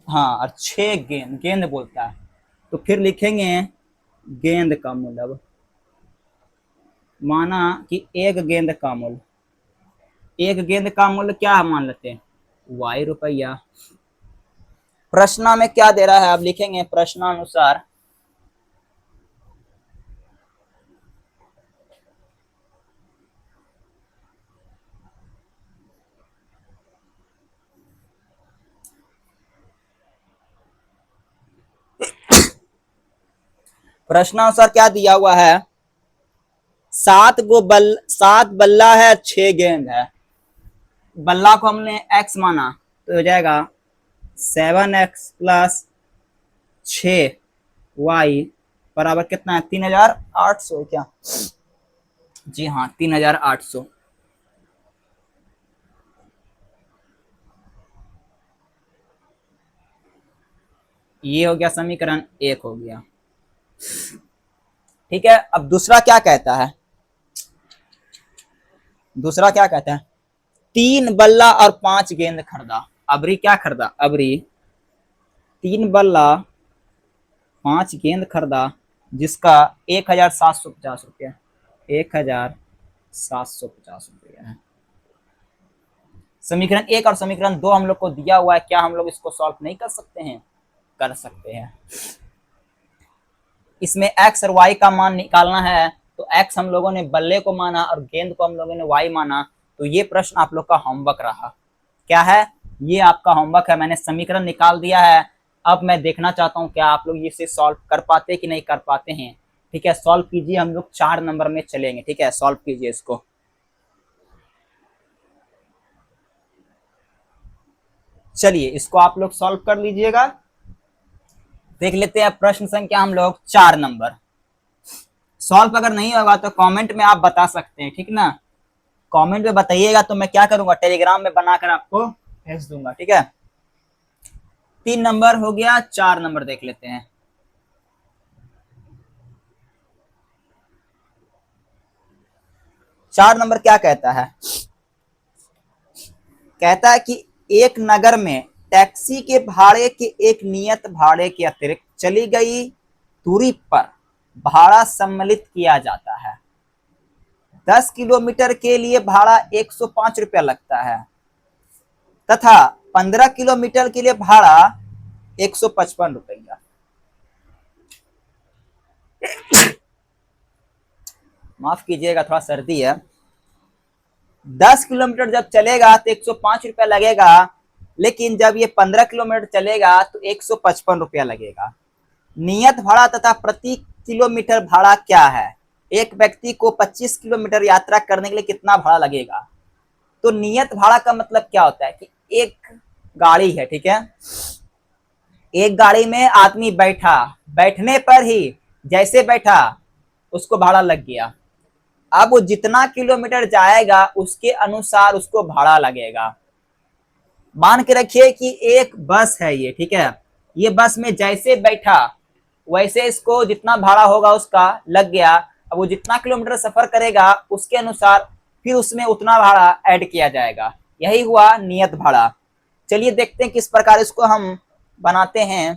हाँ, और 6 गेंद, गेंद बोलता है तो फिर लिखेंगे गेंद का मूल्य। अब माना कि एक गेंद का मूल्य, एक गेंद का मूल्य क्या मान लेते हैं, y रुपया। प्रश्न में क्या दे रहा है, आप लिखेंगे प्रश्नानुसार प्रश्नानुसार क्या दिया हुआ है, 7 बल्ला है, 6 गेंद है। बल्ला को हमने x माना तो हो जाएगा 7x+6y बराबर कितना है, 3,800 क्या? जी हाँ, 3,800। ये हो गया समीकरण 1 हो गया। ठीक है, अब दूसरा क्या कहता है, दूसरा क्या कहता है, 3 बल्ला और 5 गेंद खरीदा। अबरी क्या खरीदा, अबरी 3 बल्ला 5 गेंद खरीदा, जिसका 1,750 रुपया, 1,750 रुपया है। समीकरण 1 और समीकरण 2 हम लोग को दिया हुआ है, क्या हम लोग इसको सॉल्व नहीं कर सकते हैं? कर सकते हैं। इसमें x और y का मान निकालना है, तो x हम लोगों ने बल्ले को माना और गेंद को हम लोगों ने y माना। तो ये प्रश्न आप लोग का होमवर्क रहा। क्या है? ये आपका होमवर्क है। मैंने समीकरण निकाल दिया है। अब मैं देखना चाहता हूँ क्या आप लोग इसे सॉल्व कर पाते कि नहीं कर पाते हैं। ठीक है, सॉल्व कीजिए, हम लोग 4 नंबर में चलेंगे। ठीक है, सॉल्व कीजिए इसको। चलिए इसको आप लोग सॉल्व कर लीजिएगा। देख लेते हैं प्रश्न संख्या हम लोग 4 नंबर। सॉल्व अगर नहीं होगा तो कमेंट में आप बता सकते हैं, ठीक ना? कमेंट में बताइएगा तो मैं क्या करूंगा, टेलीग्राम में बनाकर आपको भेज दूंगा। ठीक है, 3 नंबर हो गया, 4 नंबर देख लेते हैं। 4 नंबर क्या कहता है, कहता है कि एक नगर में टैक्सी के भाड़े के एक नियत भाड़े के अतिरिक्त चली गई दूरी पर भाड़ा सम्मिलित किया जाता है। 10 किलोमीटर के लिए भाड़ा 105 रुपया लगता है तथा 15 किलोमीटर के लिए भाड़ा 155 रुपया। माफ कीजिएगा, थोड़ा सर्दी है। 10 किलोमीटर जब चलेगा तो 105 रुपया लगेगा, लेकिन जब ये 15 किलोमीटर चलेगा तो 155 रुपया लगेगा। नियत भाड़ा तथा प्रति किलोमीटर भाड़ा क्या है? एक व्यक्ति को 25 किलोमीटर यात्रा करने के लिए कितना भाड़ा लगेगा? तो नियत भाड़ा का मतलब क्या होता है कि एक गाड़ी है, ठीक है, एक गाड़ी में आदमी बैठा, बैठने पर ही जैसे बैठा उसको भाड़ा लग गया। अब वो जितना किलोमीटर जाएगा उसके अनुसार उसको भाड़ा लगेगा। मान के रखिए कि एक बस है ये, ठीक है, ये बस में जैसे बैठा वैसे इसको जितना भाड़ा होगा उसका लग गया। अब वो जितना किलोमीटर सफर करेगा उसके अनुसार फिर उसमें उतना भाड़ा ऐड किया जाएगा। यही हुआ नियत भाड़ा। चलिए देखते हैं किस प्रकार इसको हम बनाते हैं।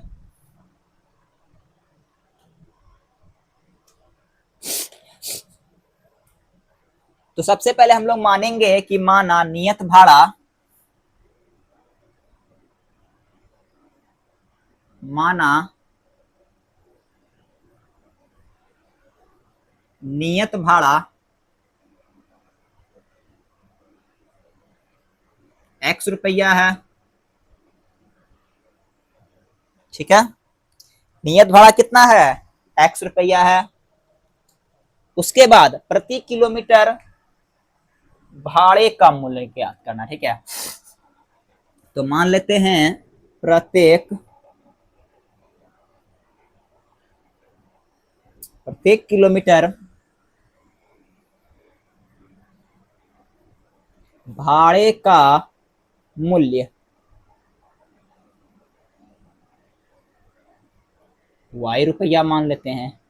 तो सबसे पहले हम लोग मानेंगे कि माना नियत भाड़ा, माना नियत भाड़ा x रुपया है ठीक है। नियत भाड़ा कितना है, x रुपया है। उसके बाद प्रति किलोमीटर भाड़े का मूल्य ज्ञात करना, ठीक है। तो मान लेते हैं प्रत्येक किलोमीटर भाड़े का मूल्य y रुपया मान लेते हैं।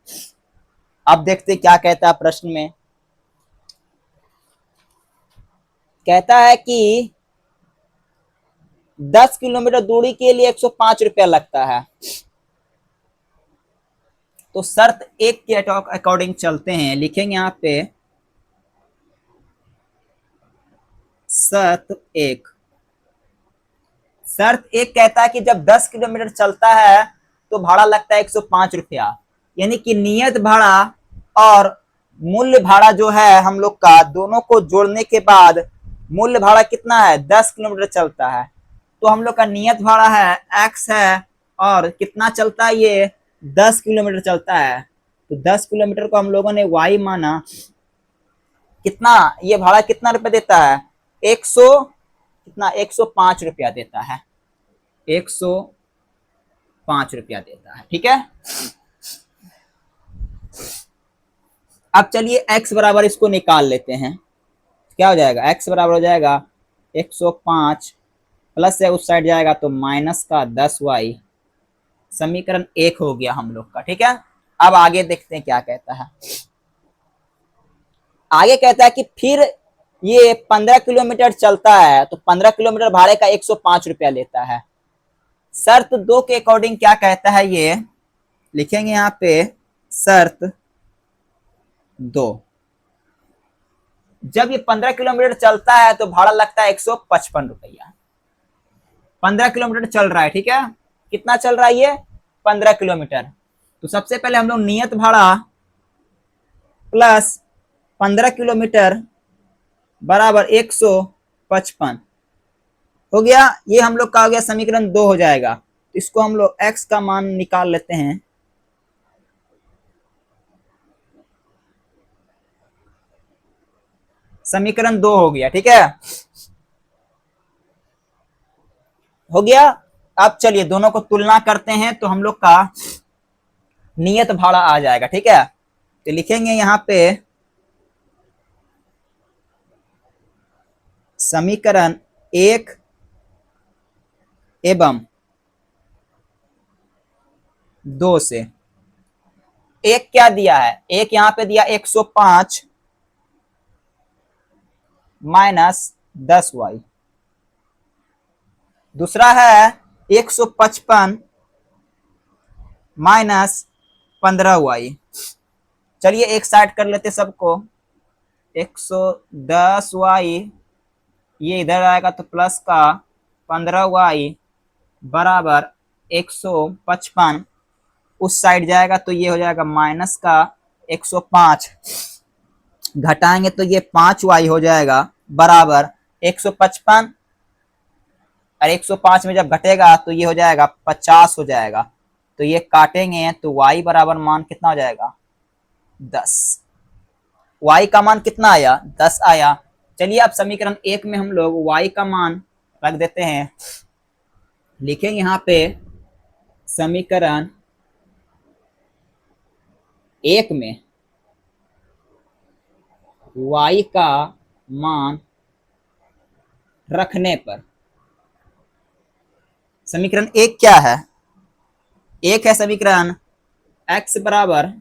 अब देखते क्या कहता है प्रश्न में। कहता है कि 10 किलोमीटर दूरी के लिए 105 रुपया लगता है। तो शर्त एक के अकॉर्डिंग चलते हैं, लिखेंगे यहां पे शर्त एक। शर्त एक कहता है कि जब 10 किलोमीटर चलता है तो भाड़ा लगता है 105 रुपया। यानी कि नियत भाड़ा और मूल्य भाड़ा जो है हम लोग का, दोनों को जोड़ने के बाद मूल्य भाड़ा कितना है, 10 किलोमीटर चलता है। तो हम लोग का नियत भाड़ा है x है, और कितना चलता है ये, 10 किलोमीटर चलता है। तो 10 किलोमीटर को हम लोगों ने y माना। कितना ये भाड़ा कितना रुपया देता है, 105 रुपया देता है, 105 रुपया देता है, ठीक है। अब चलिए x बराबर इसको निकाल लेते हैं। क्या हो जाएगा, x बराबर हो जाएगा 105 प्लस है उस साइड जाएगा तो माइनस का 10y। समीकरण 1 हो गया हम लोग का, ठीक है। अब आगे देखते हैं क्या कहता है। आगे कहता है कि फिर ये 15 किलोमीटर चलता है तो 15 किलोमीटर भाड़े का 105 रुपया लेता है। शर्त 2 के अकॉर्डिंग क्या कहता है ये, लिखेंगे यहाँ पे शर्त 2। जब ये 15 किलोमीटर चलता है तो भाड़ा लगता है 155 रुपया। 15 किलोमीटर चल रहा है, ठीक है। कितना चल रहा है ये, 15 किलोमीटर। तो सबसे पहले हम लोग नियत भाड़ा प्लस 15 किलोमीटर बराबर 155 हो गया। ये हम लोग का हो गया समीकरण 2 हो जाएगा। तो इसको हम लोग x का मान निकाल लेते हैं। समीकरण 2 हो गया, ठीक है, हो गया। अब चलिए दोनों को तुलना करते हैं तो हम लोग का नियत भाड़ा आ जाएगा, ठीक है। तो लिखेंगे यहां पे समीकरण 1 एवं 2 से। एक क्या दिया है, एक यहां पे दिया 105 माइनस 10y। दूसरा है 155 माइनस 15y। चलिए एक साइड कर लेते सबको। 110y ये इधर आएगा तो प्लस का 15y बराबर 155 उस साइड जाएगा तो ये हो जाएगा माइनस का 105, घटाएंगे तो ये 5y हो जाएगा बराबर 155, और 105 में जब घटेगा तो ये हो जाएगा 50 हो जाएगा। तो ये काटेंगे तो y बराबर मान कितना हो जाएगा, 10। y का मान कितना आया, 10 आया। चलिए अब समीकरण 1 में हम लोग y का मान रख देते हैं। लिखेंगे यहाँ पे समीकरण 1 में y का मान रखने पर, समीकरण 1 क्या है, एक है समीकरण x बराबर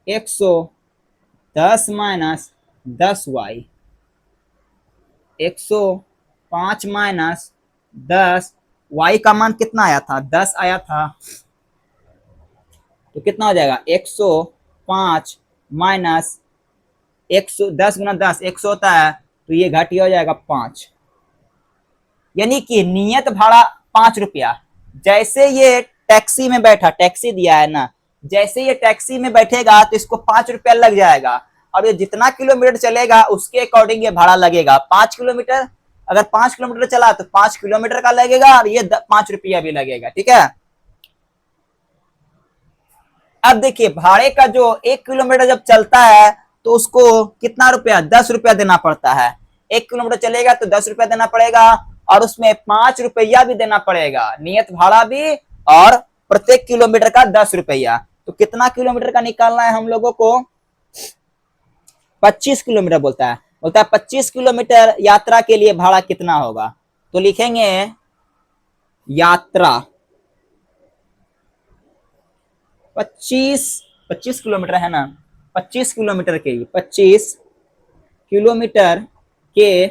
110 माइनस 10y, 105 माइनस 10, y का मान कितना आया था, 10 आया था। तो कितना हो जाएगा, 105 माइनस 110 गुना 10 100 होता है, तो ये घटिया हो जाएगा 5। यानी कि नियत भाड़ा 5 रुपया। जैसे ये टैक्सी में बैठा, टैक्सी दिया है ना, जैसे ये टैक्सी में बैठेगा तो इसको 5 रुपया लग जाएगा, और ये जितना किलोमीटर चलेगा उसके अकॉर्डिंग ये भाड़ा लगेगा। 5 किलोमीटर, अगर 5 किलोमीटर चला तो 5 किलोमीटर का लगेगा, और ये 5 रुपया भी लगेगा, ठीक है। अब देखिए भाड़े का जो 1 किलोमीटर जब चलता है तो उसको कितना रुपया, 10 रुपया देना पड़ता है। 1 किलोमीटर चलेगा तो 10 रुपया देना पड़ेगा और उसमें 5 रुपया भी देना पड़ेगा, नियत भाड़ा भी और प्रत्येक किलोमीटर का 10 रुपया। तो कितना किलोमीटर का निकालना है हम लोगों को, 25 किलोमीटर बोलता है 25 किलोमीटर यात्रा के लिए भाड़ा कितना होगा। तो लिखेंगे यात्रा 25 किलोमीटर है ना, 25 किलोमीटर के लिए, 25 किलोमीटर के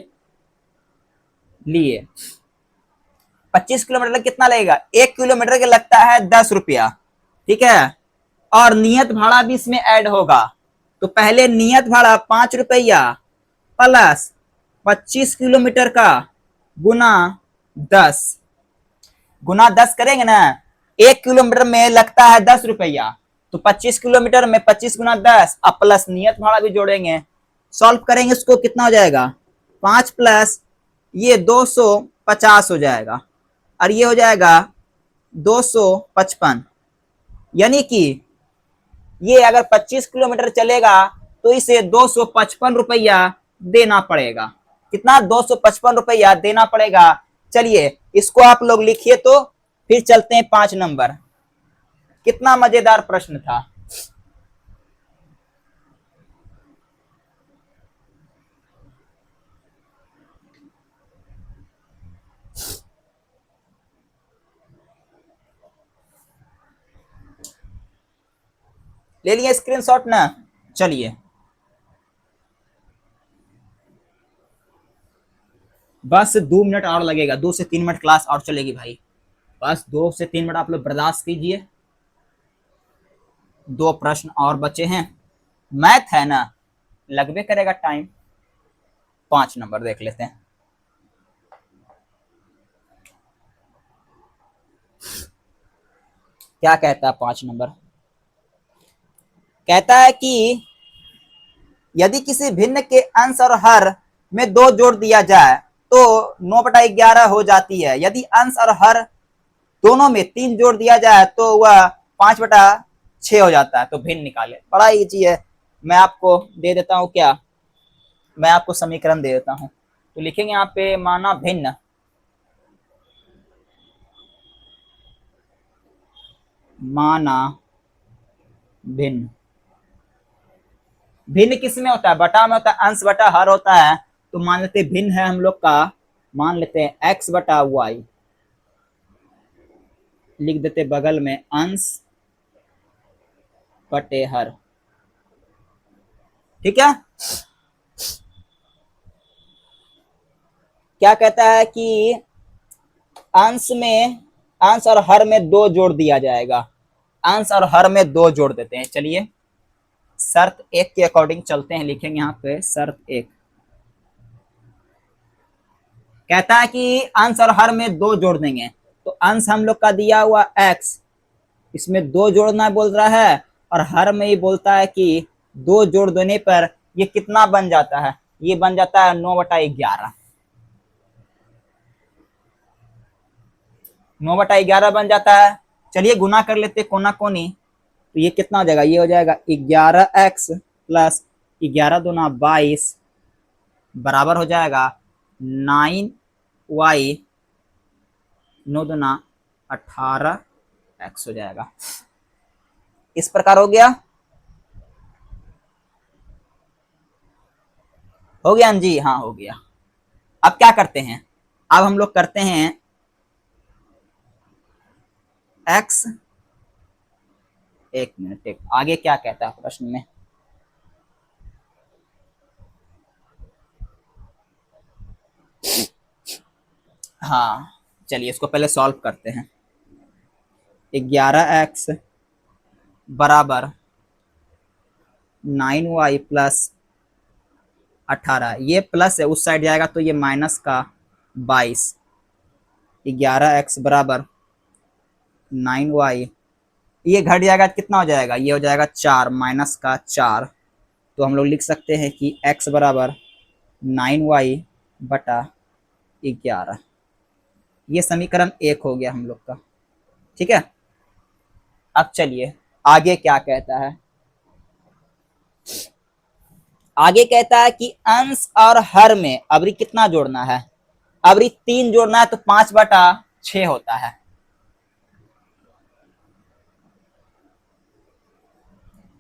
लिए 25 किलोमीटर कितना लगेगा, 1 किलोमीटर के लगता है 10 रुपया, ठीक है। और नियत भाड़ा भी इसमें ऐड होगा। तो पहले नियत भाड़ा 5 रुपया प्लस 25 किलोमीटर का गुना 10, गुना 10 करेंगे ना, 1 किलोमीटर में लगता है 10 रुपया, तो 25 किलोमीटर में 25 गुना 10 अब प्लस नियत भाड़ा भी जोड़ेंगे, सॉल्व करेंगे इसको कितना हो जाएगा, 5 प्लस ये 250 हो जाएगा और ये हो जाएगा 255। यानी कि ये अगर 25 किलोमीटर चलेगा तो इसे 255 रुपया देना पड़ेगा। कितना, 255 रुपया देना पड़ेगा। चलिए इसको आप लोग लिखिए तो फिर चलते हैं 5 नंबर। कितना मजेदार प्रश्न था। ले लिए स्क्रीनशॉट ना, चलिए बस 2 मिनट और लगेगा, 2 से 3 मिनट क्लास और चलेगी भाई, बस 2 से 3 मिनट आप लोग बर्दाश्त कीजिए। 2 प्रश्न और बचे हैं, मैथ है ना, लगभग करेगा टाइम। 5 नंबर देख लेते हैं। क्या कहता है 5 नंबर, कहता है कि यदि किसी भिन्न के अंश और हर में 2 जोड़ दिया जाए तो 9/11 हो जाती है। यदि अंश और हर दोनों में 3 जोड़ दिया जाए तो वह 5/6 हो जाता है। तो भिन्न निकाले, बड़ा इजी है। मैं आपको दे देता हूं, क्या मैं आपको समीकरण दे देता हूं। तो लिखेंगे यहाँ पे माना भिन्न, माना भिन्न। भिन्न किस में होता है, बटा में होता है, अंश बटा हर होता है। तो मान लेते हैं भिन्न है हम लोग का, मान लेते हैं x/y, लिख देते बगल में अंश बटे हर, ठीक है। क्या कहता है कि अंश में, अंश और हर में 2 जोड़ दिया जाएगा। अंश और हर में 2 जोड़ देते हैं। चलिए शर्त 1 के अकॉर्डिंग चलते हैं, लिखेंगे यहाँ पे शर्त 1। कहता है कि अंश और हर में 2 जोड़ देंगे। तो अंश हम लोग का दिया हुआ x, इसमें 2 जोड़ना बोल रहा है, और हर में ही बोलता है कि 2 जोड़ देने पर ये कितना बन जाता है, ये बन जाता है 9/11। 9/11 बन जाता है। चलिए गुना कर लेते कोना कोनी, तो ये कितना हो जाएगा, ये हो जाएगा 11x प्लस 11 दूना 22 बराबर हो जाएगा 9y 9 दूना 18x हो जाएगा। इस प्रकार हो गया, हो गया जी, हाँ हो गया। अब क्या करते हैं, अब हम लोग करते हैं x, एक मिनट, एक आगे क्या कहता है प्रश्न में। हाँ चलिए इसको पहले सॉल्व करते हैं। 11x बराबर 9y प्लस 18, ये प्लस है उस साइड जाएगा तो ये माइनस का 22। 11x बराबर 9y, ये घट जाएगा कितना हो जाएगा, ये हो जाएगा 4 माइनस का 4। तो हम लोग लिख सकते हैं कि x बराबर 9y बटा 11। ये समीकरण 1 हो गया हम लोग का, ठीक है। अब चलिए आगे क्या कहता है? आगे कहता है कि अंश और हर में अवरी कितना जोड़ना है? अवरी 3 जोड़ना है, तो 5/6 होता है।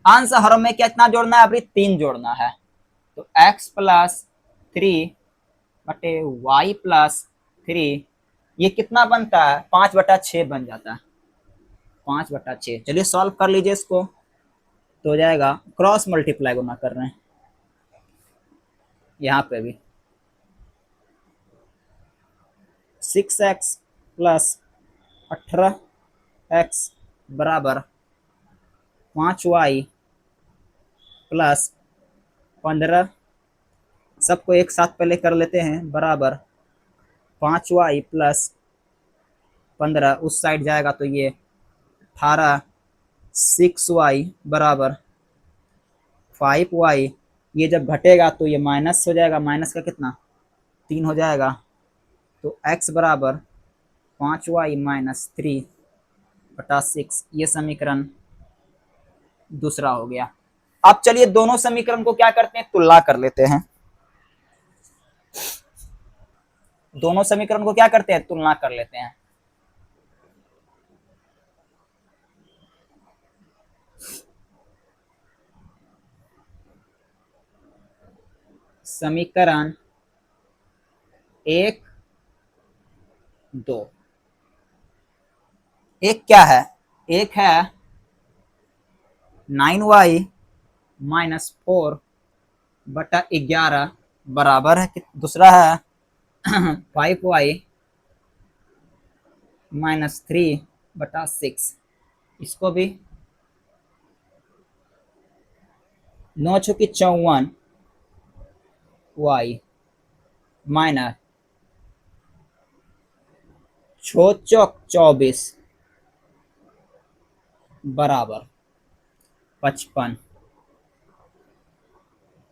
अंश हर में कितना जोड़ना है? अवरी 3 जोड़ना है। तो x+3/y+3 ये कितना बनता है? 5/6 बन जाता है। 5/6। चलिए सॉल्व कर लीजिए इसको, तो हो जाएगा, क्रॉस मल्टीप्लाई गुना कर रहे हैं यहाँ पे भी। 6x+18x बराबर 5y+15। सबको एक साथ पहले कर लेते हैं, बराबर 5y+15 उस साइड जाएगा तो ये 18। 6y बराबर 5y, ये जब घटेगा तो ये माइनस हो जाएगा, माइनस का कितना? 3 हो जाएगा। तो x बराबर 5y-3/6, ये समीकरण दूसरा हो गया। अब चलिए दोनों समीकरण को क्या करते हैं? तुलना कर लेते हैं। दोनों समीकरण को क्या करते हैं? तुलना कर लेते हैं। समीकरण 1, 2। एक क्या है? एक है 9y-4/11 बराबर है, दूसरा है 5y-3/6। इसको भी 9 चौकी 54 y माइनस 6 चौक 24 बराबर 55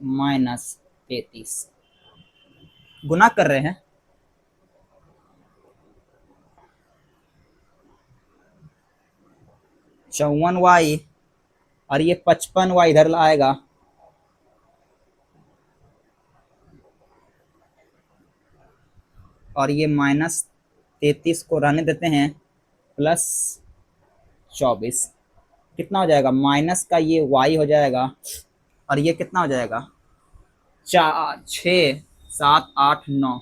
-33। गुना कर रहे हैं। चौवन y और ये 55y इधर आएगा, और ये -33 को रहने देते हैं, +24 कितना हो जाएगा? माइनस का ये y हो जाएगा, और ये कितना हो जाएगा? 4, 6, 7, 8, 9,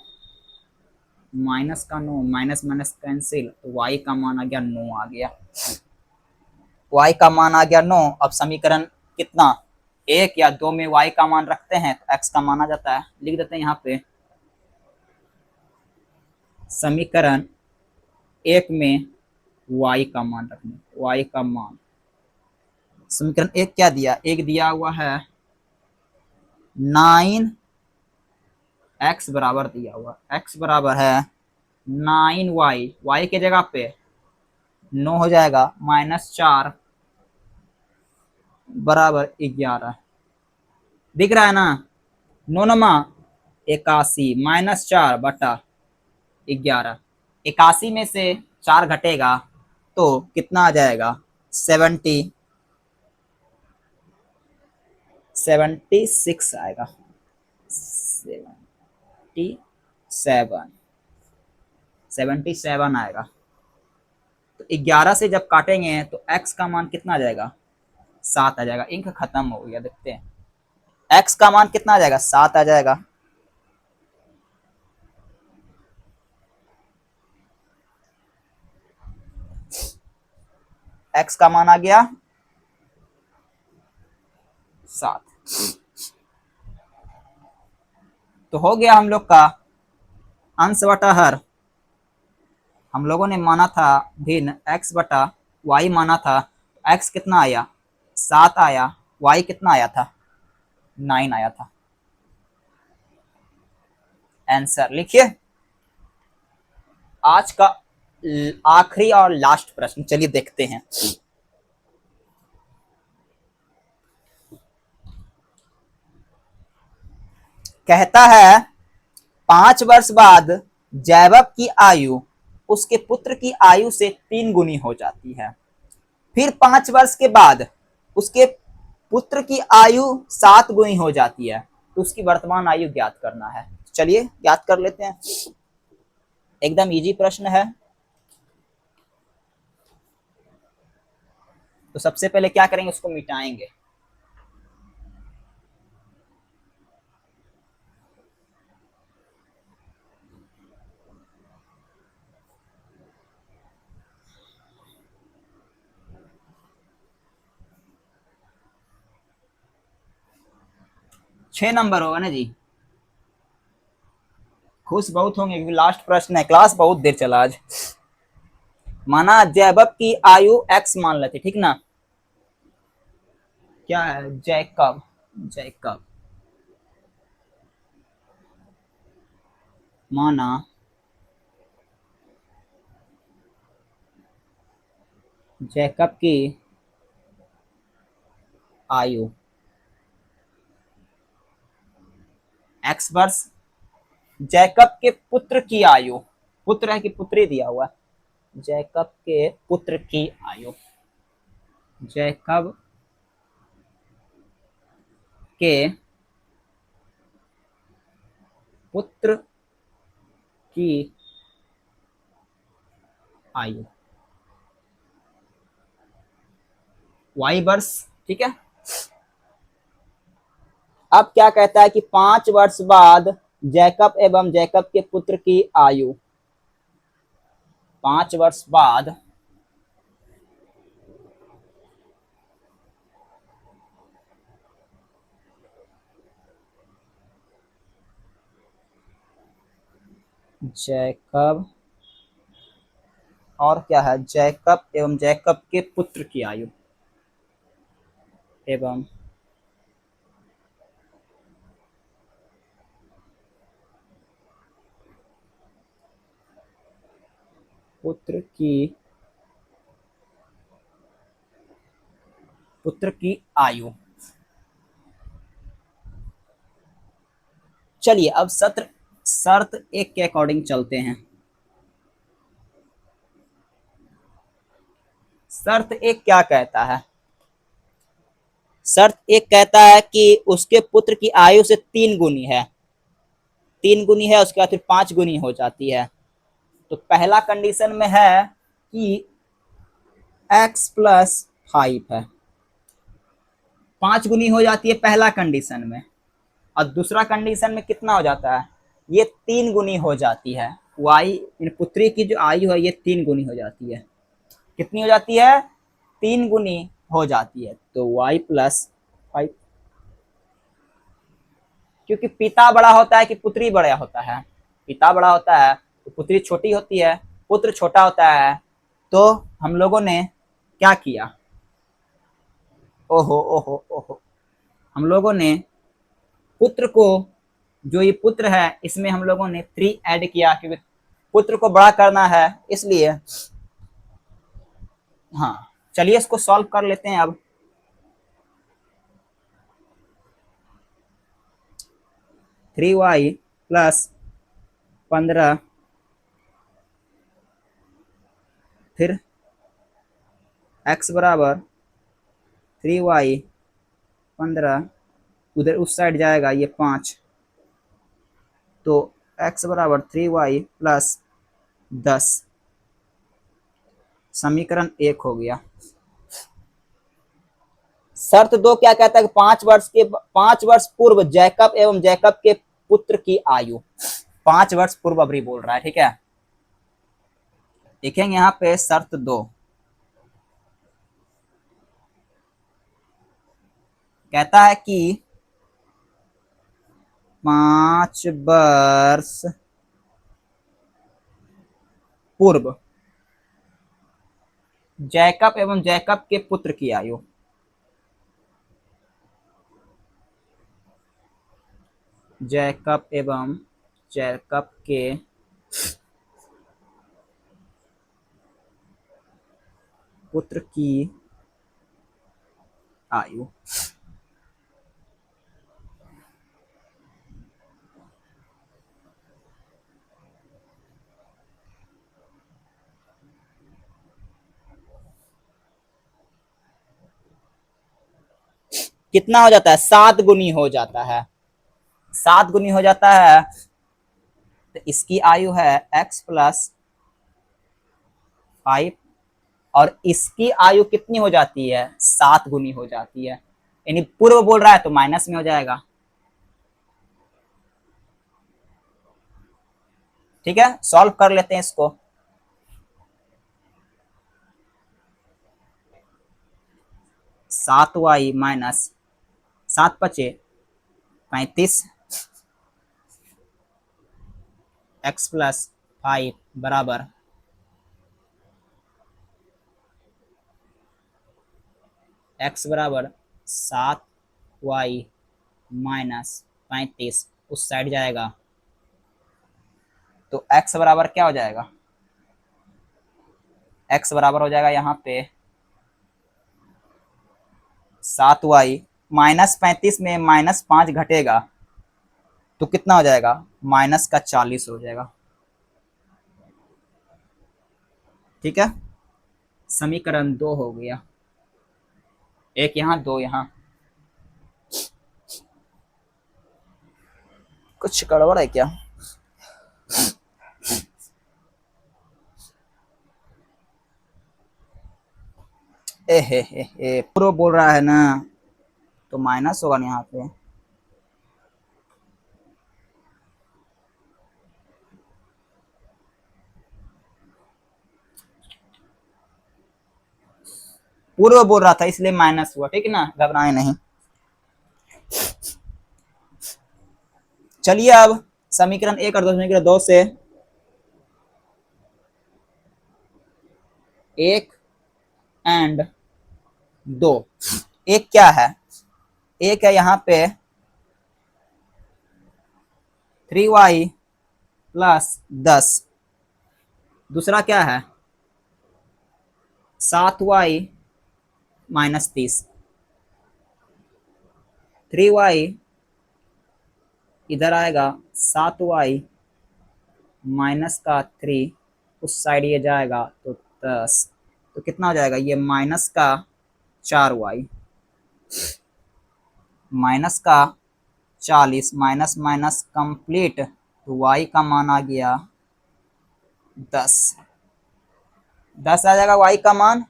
माइनस का 9, माइनस माइनस कैंसिल, तो y का मान आ गया 9 आ गया। y का मान आ गया 9। अब समीकरण कितना? 1 या 2 में y का मान रखते हैं तो x का मान आ जाता है। लिख देते हैं यहाँ पे, समीकरण 1 में y का मान रखना, y का मान। समीकरण 1 क्या दिया? एक दिया हुआ है 9x बराबर दिया हुआ, x बराबर है 9y, y के जगह पे 9 हो जाएगा, -4 बराबर 11। दिख रहा है ना? 9 नमा 81 -4/11। 81 में से 4 घटेगा तो कितना आ जाएगा? 76 आएगा। 77 आएगा। तो 11 से जब काटेंगे तो x का मान कितना आ जाएगा? 7 आ जाएगा। इंक खत्म हो गया। देखते हैं x का मान कितना आ जाएगा? 7 आ जाएगा। x का मान आ गया 7। तो हो गया हम लोग का अंश बटा हर। हम लोगों ने माना था भिन्न x/y माना था। x कितना आया? 7 आया। y कितना आया था? 9 आया था। आंसर लिखिए। आज का आखिरी और लास्ट प्रश्न, चलिए देखते हैं। कहता है 5 वर्ष बाद जैवक की आयु उसके पुत्र की आयु से 3 गुनी हो जाती है। फिर 5 वर्ष के बाद उसके पुत्र की आयु 7 गुनी हो जाती है, तो उसकी वर्तमान आयु ज्ञात करना है। चलिए ज्ञात कर लेते हैं, एकदम इजी प्रश्न है। तो सबसे पहले क्या करेंगे, उसको मिटाएंगे। छह नंबर होगा ना जी। खुश बहुत होंगे क्योंकि लास्ट प्रश्न है, क्लास बहुत देर चला आज। माना जैकब की आयु x मान लेते, ठीक ना। क्या है, जैकब, जैकब माना जैकब की आयु x वर्ष, जैकब के पुत्र की आयु, पुत्र है कि पुत्री दिया हुआ है, जैकब के पुत्र की आयु, जैकब के पुत्र की आयु y वर्ष, ठीक है। अब क्या कहता है कि 5 वर्ष बाद जैकब एवं जैकब के पुत्र की आयु, 5 वर्ष बाद जैकब, और क्या है, जैकब एवं जैकब के पुत्र की आयु, एवं पुत्र की आयु। चलिए अब सत्र शर्त एक के अकॉर्डिंग चलते हैं। शर्त एक क्या कहता है, शर्त एक कहता है कि उसके पुत्र की आयु से 3 गुनी है, 3 गुनी है, उसके बाद फिर 5 गुनी हो जाती है। तो पहला कंडीशन में है कि x+5 है, 5 गुनी हो जाती है पहला कंडीशन में। और दूसरा कंडीशन में कितना हो जाता है, ये 3 गुनी हो जाती है। y पुत्री की जो आयु है ये 3 गुनी हो जाती है। कितनी हो जाती है, 3 गुनी हो जाती है। तो y+5, क्योंकि पिता बड़ा होता है कि पुत्री बड़ा होता है, पिता बड़ा होता है तो पुत्री छोटी होती है, पुत्र छोटा होता है। तो हम लोगों ने क्या किया, ओहो ओहो ओहो, हम लोगों ने पुत्र को, जो ये पुत्र है इसमें हम लोगों ने 3 ऐड किया, क्योंकि पुत्र को बड़ा करना है इसलिए। हाँ चलिए इसको सॉल्व कर लेते हैं अब। 3y+15, फिर x बराबर 3y, 15, उधर उस साइड जाएगा ये 5, तो x बराबर 3y+10, समीकरण 1 हो गया। शर्त 2 क्या कहता है कि 5 वर्ष पूर्व जैकब एवं जैकब के पुत्र की आयु, 5 वर्ष पूर्व अभी बोल रहा है, ठीक है। देखेंगे यहाँ पे शर्त 2 कहता है कि 5 वर्ष पूर्व जैकब एवं जैकब के पुत्र की आयु, जैकब एवं जैकब के पुत्र की आयु। कितना हो जाता है, 7 गुनी हो जाता है, 7 गुनी हो जाता है। तो इसकी आयु है x प्लस 5 और इसकी आयु कितनी हो जाती है, 7 गुनी हो जाती है। यानी पूर्व बोल रहा है तो माइनस में हो जाएगा। ठीक है, सॉल्व कर लेते हैं इसको। सात वाई माइनस 7×5 = 35 x प्लस 5 बराबर x बराबर 7y - 35 उस साइड जाएगा तो x बराबर क्या हो जाएगा, x बराबर हो जाएगा यहाँ पे 7y -35 में -5 घटेगा तो कितना हो जाएगा, -40 हो जाएगा। ठीक है, समीकरण 2 हो गया, एक यहाँ 2 यहाँ। कुछ गड़बड़ है क्या, प्रो बोल रहा है ना तो माइनस होगा ना यहाँ पे। पूर्व बोल रहा था इसलिए माइनस हुआ, ठीक है ना, घबराए नहीं। चलिए अब समीकरण 1 और समीकरण 2 से 1 एंड 2, एक क्या है, एक है यहाँ पे 3y + 10, दूसरा क्या है 7y - 30, 3y इधर आएगा 7y -3 उस साइड ये जाएगा तो 10, तो कितना हो जाएगा ये -4y -40 माइनस माइनस कंप्लीट तो y का मान आ गया 10, 10 आ जाएगा y का मान।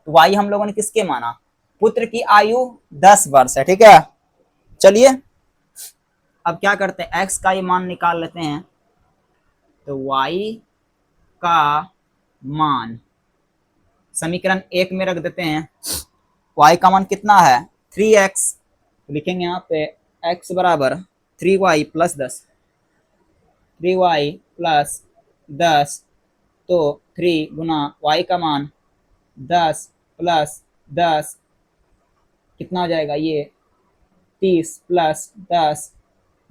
तो y हम लोगों ने किसके माना, पुत्र की आयु 10 वर्ष है। ठीक है, चलिए अब क्या करते हैं, x का ये मान निकाल लेते हैं। तो y का मान समीकरण 1 में रख देते हैं, y का मान कितना है 3x, लिखेंगे यहाँ पे x बराबर 3y + 10, 3y + 10 तो 3 गुना y का मान 10 + 10 कितना हो जाएगा ये 30 + 10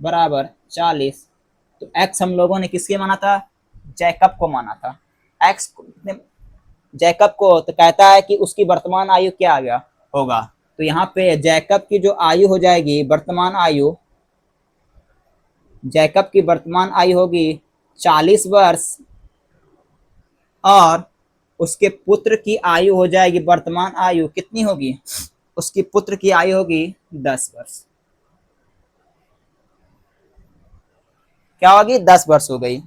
बराबर 40। तो x हम लोगों ने किसके माना था, जैकब को माना था। x जैकब को तो कहता है कि उसकी वर्तमान आयु क्या आ गया होगा, तो यहाँ पे जैकब की जो आयु हो जाएगी, वर्तमान आयु, जैकब की वर्तमान आयु होगी 40 वर्ष और उसके पुत्र की आयु हो जाएगी, वर्तमान आयु कितनी होगी, उसकी पुत्र की आयु होगी 10 वर्ष। क्या होगी, 10 वर्ष हो गई।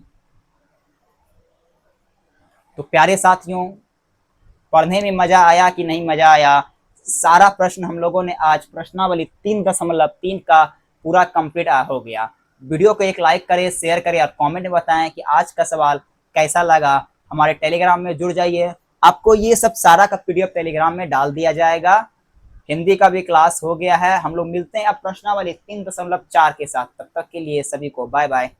तो प्यारे साथियों, पढ़ने में मजा आया कि नहीं मजा आया, सारा प्रश्न हम लोगों ने आज प्रश्नावली 3.3 का पूरा कंप्लीट हो गया। वीडियो को एक लाइक करें, शेयर करें और कमेंट में बताएं कि आज का सवाल कैसा लगा। हमारे टेलीग्राम में जुड़ जाइए, आपको ये सब सारा का पीडीएफ टेलीग्राम में डाल दिया जाएगा। हिंदी का भी क्लास हो गया है। हम लोग मिलते हैं अब प्रश्नावली 3.4 के साथ, तब तक के लिए सभी को बाय बाय।